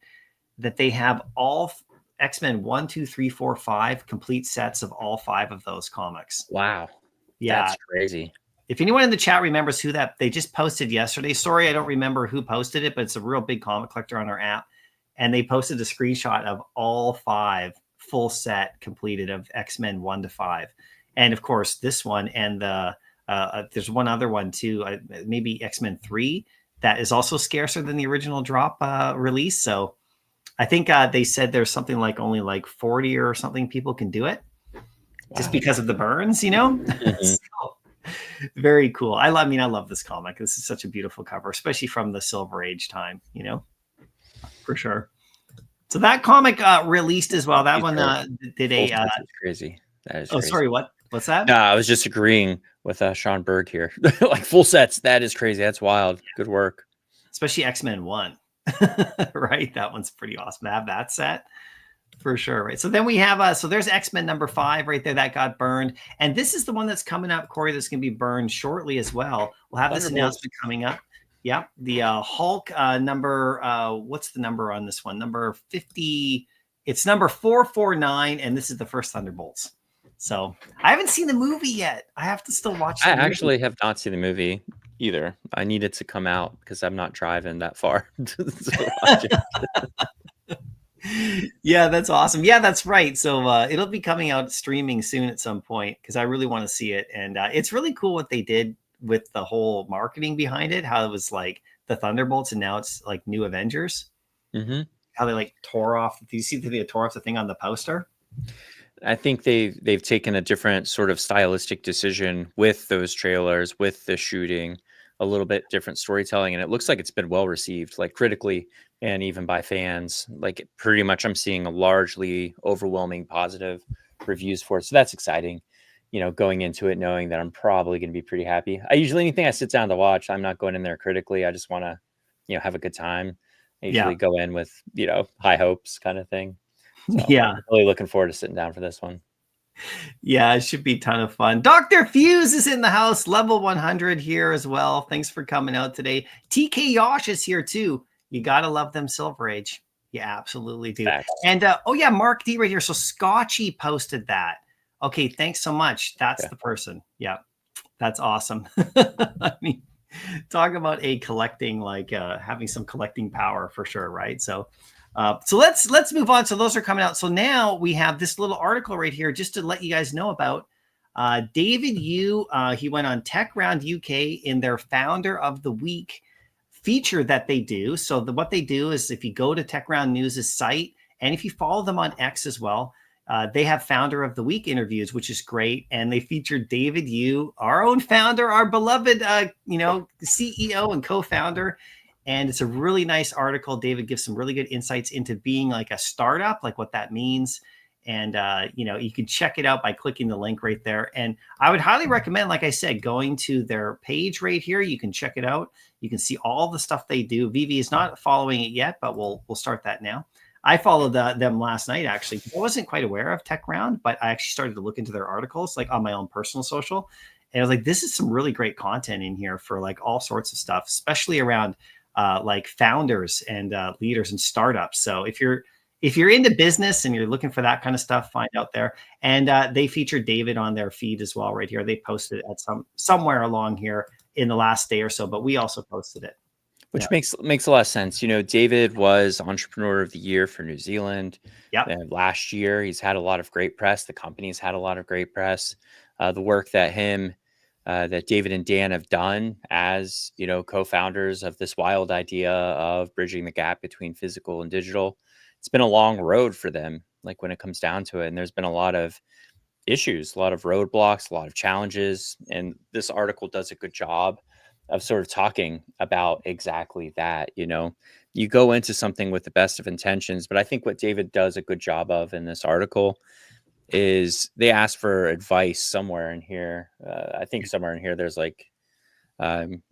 that they have all X-Men 1, 2, 3, 4, 5 complete sets of all 5 of those comics. Wow. Yeah, That's crazy. If anyone in the chat remembers who that they just posted yesterday, sorry, I don't remember who posted it, but it's a real big comic collector on our app. And they posted a screenshot of all 5 full set completed of X-Men 1 to 5. And of course, this one and there's one other one too, maybe X-Men 3 that is also scarcer than the original drop release. So I think they said there's something like only like 40 or something people can do it. Wow. Just because of the burns, you know? So, very cool. I love this comic. This is such a beautiful cover, especially from the Silver Age time, you know, for sure. So that comic released as well. That one did a that's crazy. That is crazy. Sorry, what's that? No, I was just agreeing with Sean Berg here. Like full sets. That is crazy. That's wild. Good work. Especially X-Men 1. Right? That one's pretty awesome to have that set. For sure, right? So then we have so there's X-Men #5 right there that got burned, and this is the one that's coming up, Corey. That's going to be burned shortly as well. We'll have this announcement coming up. Yeah, the Hulk number. What's the number on this one? Number 50. It's number 449, and this is the first Thunderbolts. So I haven't seen the movie yet. I have to still watch. I actually have not seen the movie either. I need it to come out because I'm not driving that far to watch it. Yeah, that's awesome. Yeah, that's right. So it'll be coming out streaming soon at some point because I really want to see it. And it's really cool what they did with the whole marketing behind it, how it was like the Thunderbolts and now it's like New Avengers. Mm-hmm. How they like tore off. Do you see that they tore off the thing on the poster? I think they've taken a different sort of stylistic decision with those trailers, with the shooting, a little bit different storytelling. And it looks like it's been well received, like critically and even by fans. Like pretty much I'm seeing a largely overwhelming positive reviews for it. So that's exciting, you know, going into it, knowing that I'm probably going to be pretty happy. Anything I sit down to watch, I'm not going in there critically. I just want to, you know, have a good time. I usually go in with, you know, high hopes kind of thing. So yeah. I'm really looking forward to sitting down for this one. Yeah, it should be a ton of fun. Dr. Fuse is in the house, level 100 here as well. Thanks for coming out today. TK Yosh is here too. You got to love them Silver Age. You absolutely do. Facts. And oh yeah, Mark D right here. So Scotchy posted that. Okay, thanks so much. That's the person. Yeah, that's awesome. I mean, talk about a collecting, like having some collecting power for sure, right? So let's move on. So those are coming out. So now we have this little article right here just to let you guys know about David Yu. He went on Tech Round UK in their Founder of the Week feature that they do. So what they do is if you go to Tech Round News' site, and if you follow them on X as well, they have Founder of the Week interviews, which is great. And they featured David Yu, our own founder, our beloved, CEO and co-founder. And it's a really nice article. David gives some really good insights into being like a startup, like what that means. And, you can check it out by clicking the link right there. And I would highly recommend, like I said, going to their page right here. You can check it out. You can see all the stuff they do. VeVe is not following it yet, but we'll start that now. I followed them last night, actually. I wasn't quite aware of Tech Round, but I actually started to look into their articles, like on my own personal social. And I was like, this is some really great content in here for like all sorts of stuff, especially around like founders and leaders and startups. So if you're into business and you're looking for that kind of stuff, find out there. And they featured David on their feed as well right here. They posted it at somewhere along here in the last day or so, but we also posted it. Which makes a lot of sense. You know, David was Entrepreneur of the Year for New Zealand. And last year, he's had a lot of great press. The company's had a lot of great press. The work that that David and Dan have done as, co-founders of this wild idea of bridging the gap between physical and digital. It's been a long road for them, like when it comes down to it. And there's been a lot of issues, a lot of roadblocks, a lot of challenges. And this article does a good job of sort of talking about exactly that. You go into something with the best of intentions, but I think what David does a good job of in this article is they ask for advice somewhere in here. I think somewhere in here, there's like,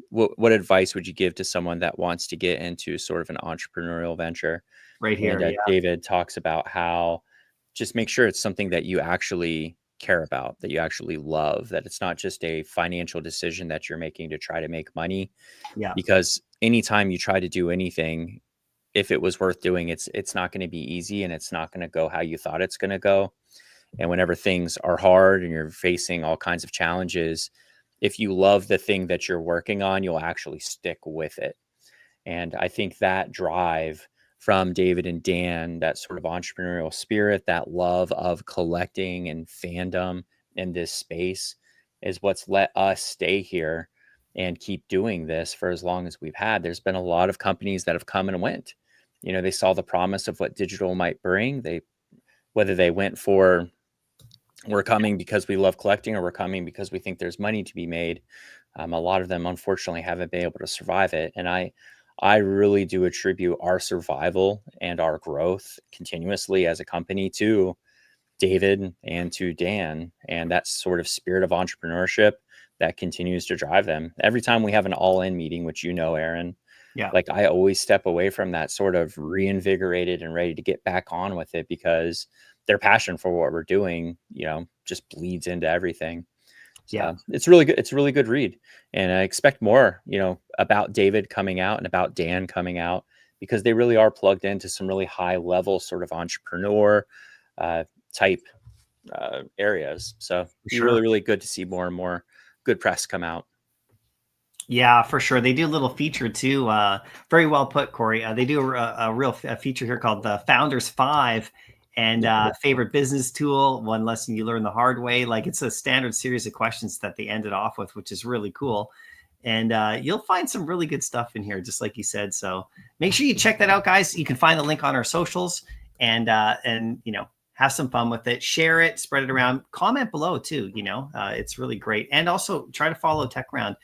what advice would you give to someone that wants to get into sort of an entrepreneurial venture? Right here. And David talks about how just make sure it's something that you actually care about, that you actually love, that it's not just a financial decision that you're making to try to make money. Yeah. Because anytime you try to do anything, if it was worth doing, it's not going to be easy, and it's not going to go how you thought it's going to go. And whenever things are hard and you're facing all kinds of challenges, if you love the thing that you're working on, you'll actually stick with it. And I think that drive from David and Dan, that sort of entrepreneurial spirit, that love of collecting and fandom in this space, is what's let us stay here and keep doing this for as long as we've had. There's been a lot of companies that have come and went. They saw the promise of what digital might bring. Whether they went for, we're coming because we love collecting, or we're coming because we think there's money to be made. A lot of them, unfortunately, haven't been able to survive it. And I really do attribute our survival and our growth continuously as a company to David and to Dan, and that sort of spirit of entrepreneurship that continues to drive them. Every time we have an all-in meeting, which Aaron, like I always step away from that sort of reinvigorated and ready to get back on with it, because their passion for what we're doing, just bleeds into everything. So it's really good. It's a really good read. And I expect more, about David coming out and about Dan coming out, because they really are plugged into some really high level sort of entrepreneur type areas. So it's really, really good to see more and more good press come out. Yeah, for sure. They do a little feature too. Very well put, Corey. They do a real feature here called the Founders 5. And favorite business tool, one lesson you learn the hard way. Like, it's a standard series of questions that they ended off with, which is really cool. And you'll find some really good stuff in here, just like you said. So make sure you check that out, guys. You can find the link on our socials, and have some fun with it. Share it, spread it around. Comment below too. It's really great. And also try to follow TechRound.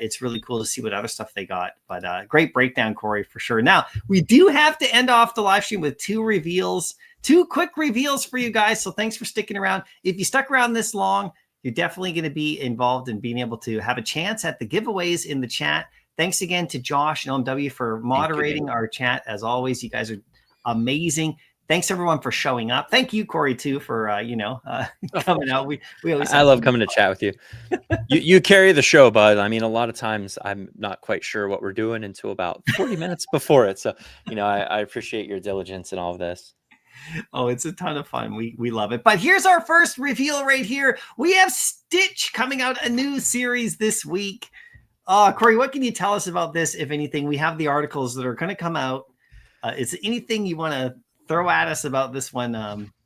It's really cool to see what other stuff they got. But great breakdown, Corey, for sure. Now, we do have to end off the live stream with two quick reveals for you guys. So thanks for sticking around. If you stuck around this long, you're definitely going to be involved in being able to have a chance at the giveaways in the chat. Thanks again to Josh and OMW for moderating our chat. As always, you guys are amazing. Thanks everyone for showing up. Thank you, Corey, too, for coming out. We always I love coming to chat with you. You carry the show, bud. I mean, a lot of times I'm not quite sure what we're doing until about 40 minutes before it. So, I appreciate your diligence in all of this. Oh, it's a ton of fun. We love it. But here's our first reveal right here. We have Stitch coming out, a new series this week. Corey, what can you tell us about this, if anything? We have the articles that are going to come out. Is there anything you want to throw at us about this one?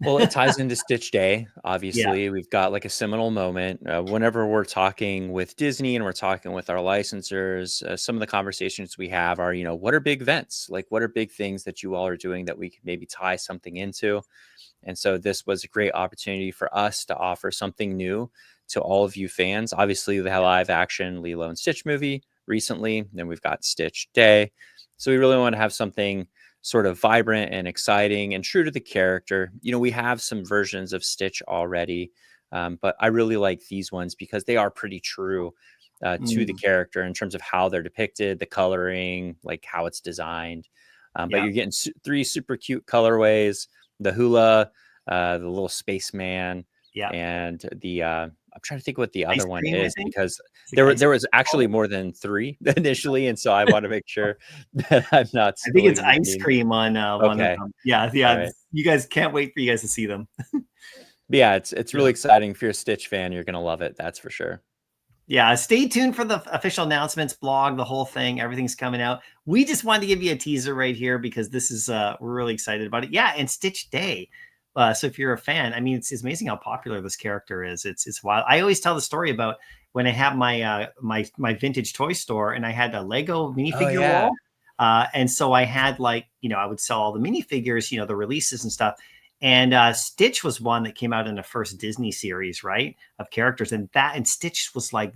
Well, it ties into Stitch Day. Obviously, we've got like a seminal moment. Whenever we're talking with Disney and we're talking with our licensors, some of the conversations we have are, what are big events? Like, what are big things that you all are doing that we could maybe tie something into? And so this was a great opportunity for us to offer something new to all of you fans. Obviously, the live action Lilo and Stitch movie recently, then we've got Stitch Day. So we really want to have something sort of vibrant and exciting and true to the character. We have some versions of Stitch already, but I really like these ones because they are pretty true to the character in terms of how they're depicted, the coloring, like how it's designed. But you're getting 3 super cute colorways: the hula, the little spaceman, and the I'm trying to think what the other one is, because there was actually more than 3 initially, and so I want to make sure that I'm not. I think it's ice cream on one okay. of them. Yeah. Right. You guys can't wait for you guys to see them. Yeah, it's really exciting. If you're a Stitch fan, you're gonna love it. That's for sure. Yeah, stay tuned for the official announcements, blog, the whole thing. Everything's coming out. We just wanted to give you a teaser right here because this is we're really excited about it. Yeah, and Stitch Day. So if you're a fan, I mean, it's amazing how popular this character is. It's wild. I always tell the story about when I have my my vintage toy store and I had a Lego minifigure wall. And so I had I would sell all the minifigures, the releases and stuff. And Stitch was one that came out in the first Disney series, right, of characters. And Stitch was like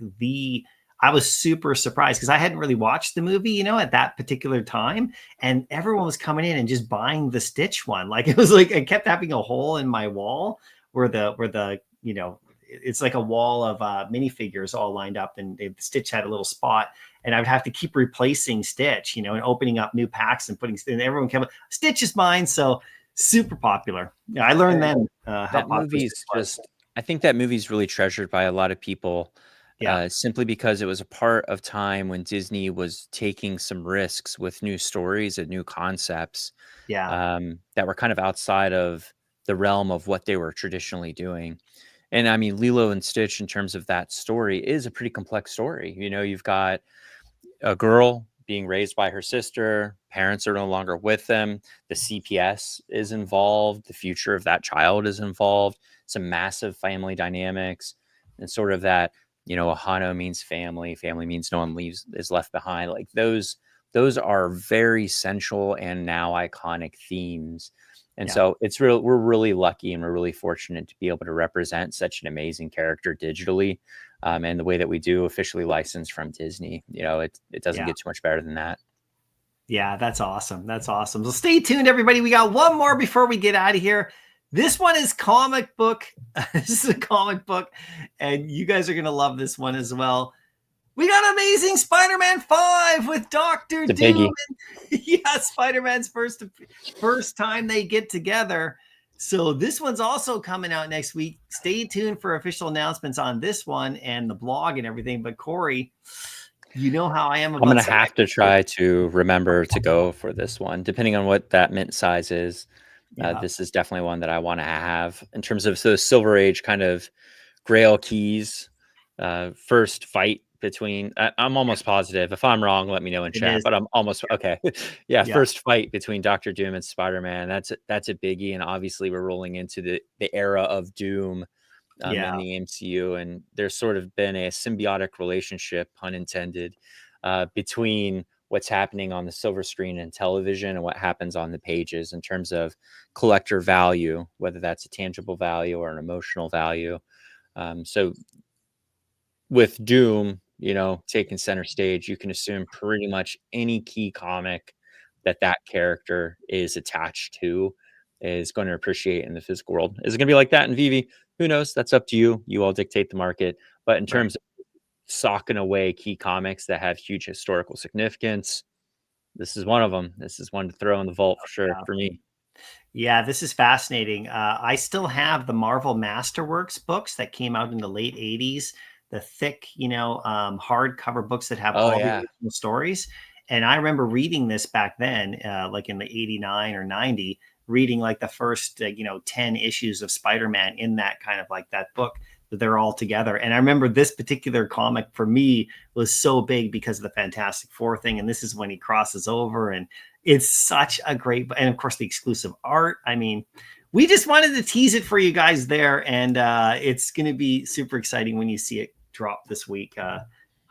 I was super surprised because I hadn't really watched the movie, you know, at that particular time. And everyone was coming in and just buying the Stitch one. Like it was like I kept having a hole in my wall where the you know, it's like a wall of minifigures all lined up, and Stitch had a little spot, and I would have to keep replacing Stitch, you know, and opening up new packs and and everyone kept Stitch is mine. So super popular. Yeah, I learned then how that popular movie's Stitch was. I think that movie's really treasured by a lot of people. Yeah, Simply because it was a part of time when Disney was taking some risks with new stories and new concepts yeah, that were kind of outside of the realm of what they were traditionally doing. And I mean, Lilo and Stitch, in terms of that story, is a pretty complex story. You know, you've got a girl being raised by her sister, parents are no longer with them, the CPS is involved, the future of that child is involved, some massive family dynamics, and sort of that, you know, Ahano means family, family means no one is left behind. Like those are very central and now iconic themes. And yeah. so we're really lucky and we're really fortunate to be able to represent such an amazing character digitally. And the way that we do, officially licensed from Disney, you know, it doesn't get too much better than that. Yeah, that's awesome. That's awesome. So stay tuned, everybody. We got one more before we get out of here. This one is comic book. This is a comic book, and you guys are going to love this one as well. We got Amazing Spider-Man 5 with Dr. Doom. Yeah, Spider-Man's first time they get together. So this one's also coming out next week. Stay tuned for official announcements on this one and the blog and everything. But Corey, you know how I am about I'm going to have to try to remember to go for this one, depending on what that mint size is. This is definitely one that I want to have in terms of the Silver Age kind of Grail keys. First fight between, I'm almost positive. If I'm wrong, let me know in chat, but I'm almost okay. Yeah, first fight between Dr. Doom and Spider-Man. That's a biggie. And obviously we're rolling into the era of Doom in the MCU, and there's sort of been a symbiotic relationship, pun intended, between what's happening on the silver screen and television and what happens on the pages in terms of collector value, whether that's a tangible value or an emotional value. So with Doom, you know, taking center stage, you can assume pretty much any key comic that character is attached to is going to appreciate in the physical world. Is it going to be like that in VeVe? Who knows? That's up to you. You all dictate the market. But in terms of socking away key comics that have huge historical significance, this is one of them. This is one to throw in the vault for sure for me. Yeah, this is fascinating. I still have the Marvel Masterworks books that came out in the late 80s, the thick, you know, hardcover books that have all the original stories. And I remember reading this back then, like in the 89 or 90, reading like the first, 10 issues of Spider-Man in that kind of like that book. They're all together. And I remember this particular comic for me was so big because of the Fantastic Four thing. And this is when he crosses over, and it's such a great, and of course the exclusive art. I mean, we just wanted to tease it for you guys there. And it's going to be super exciting when you see it drop this week.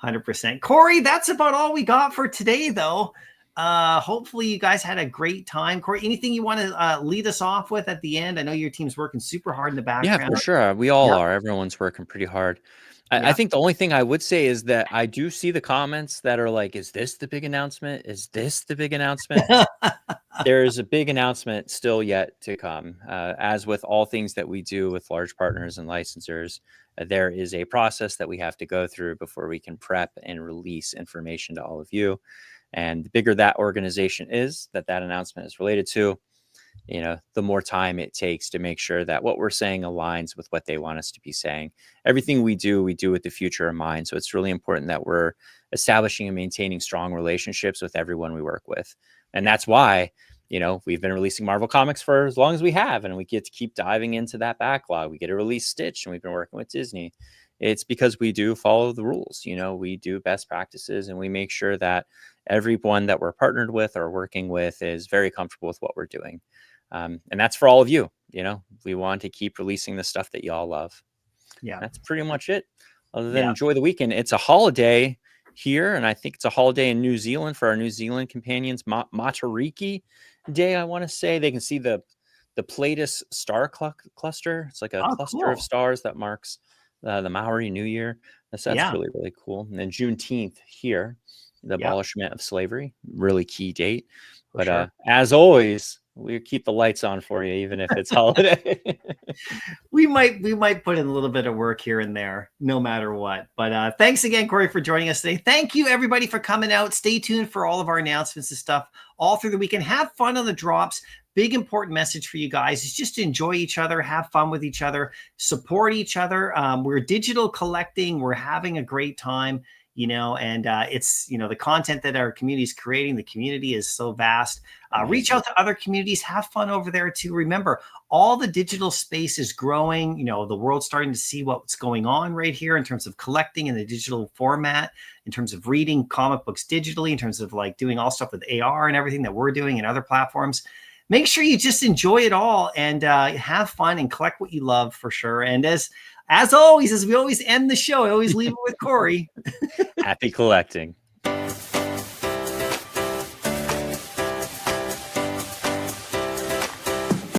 100%. Corey, that's about all we got for today though. Hopefully you guys had a great time. Corey, anything you want to lead us off with at the end? I know your team's working super hard in the background. Yeah, for sure. We all are. Everyone's working pretty hard. I think the only thing I would say is that I do see the comments that are like, is this the big announcement? Is this the big announcement? There is a big announcement still yet to come. As with all things that we do with large partners and licensors, there is a process that we have to go through before we can prep and release information to all of you. And the bigger that organization is that announcement is related to, you know, the more time it takes to make sure that what we're saying aligns with what they want us to be saying. Everything we do with the future in mind. So it's really important that we're establishing and maintaining strong relationships with everyone we work with. And that's why, you know, we've been releasing Marvel comics for as long as we have, and we get to keep diving into that backlog. We get to release Stitch, and we've been working with Disney. It's because we do follow the rules. You know, we do best practices, and we make sure that everyone that we're partnered with or working with is very comfortable with what we're doing. And that's for all of you. You know, we want to keep releasing the stuff that y'all love. Yeah, that's pretty much it. Other than enjoy the weekend. It's a holiday here, and I think it's a holiday in New Zealand for our New Zealand companions. Matariki Day, I want to say. They can see the the Pleiades star cluster. It's like a Oh, cluster of cool. stars that marks the Maori New Year. That's Yeah. really, really cool. And then Juneteenth here, the Yeah. abolishment of slavery, really key date. For But sure. as always, we keep the lights on for you, even if it's holiday. We might put in a little bit of work here and there, no matter what. But thanks again, Corey, for joining us today. Thank you, everybody, for coming out. Stay tuned for all of our announcements and stuff all through the weekend. Have fun on the drops. Big important message for you guys is just to enjoy each other, have fun with each other, support each other. We're digital collecting. We're having a great time, and it's, the content that our community is creating. The community is so vast. Reach out to other communities, have fun over there too. Remember, all the digital space is growing. The world's starting to see what's going on right here in terms of collecting in the digital format, in terms of reading comic books digitally, in terms of like doing all stuff with AR and everything that we're doing and other platforms. Make sure you just enjoy it all and have fun and collect what you love for sure. And as always, as we always end the show, I always leave it with Corey. Happy collecting.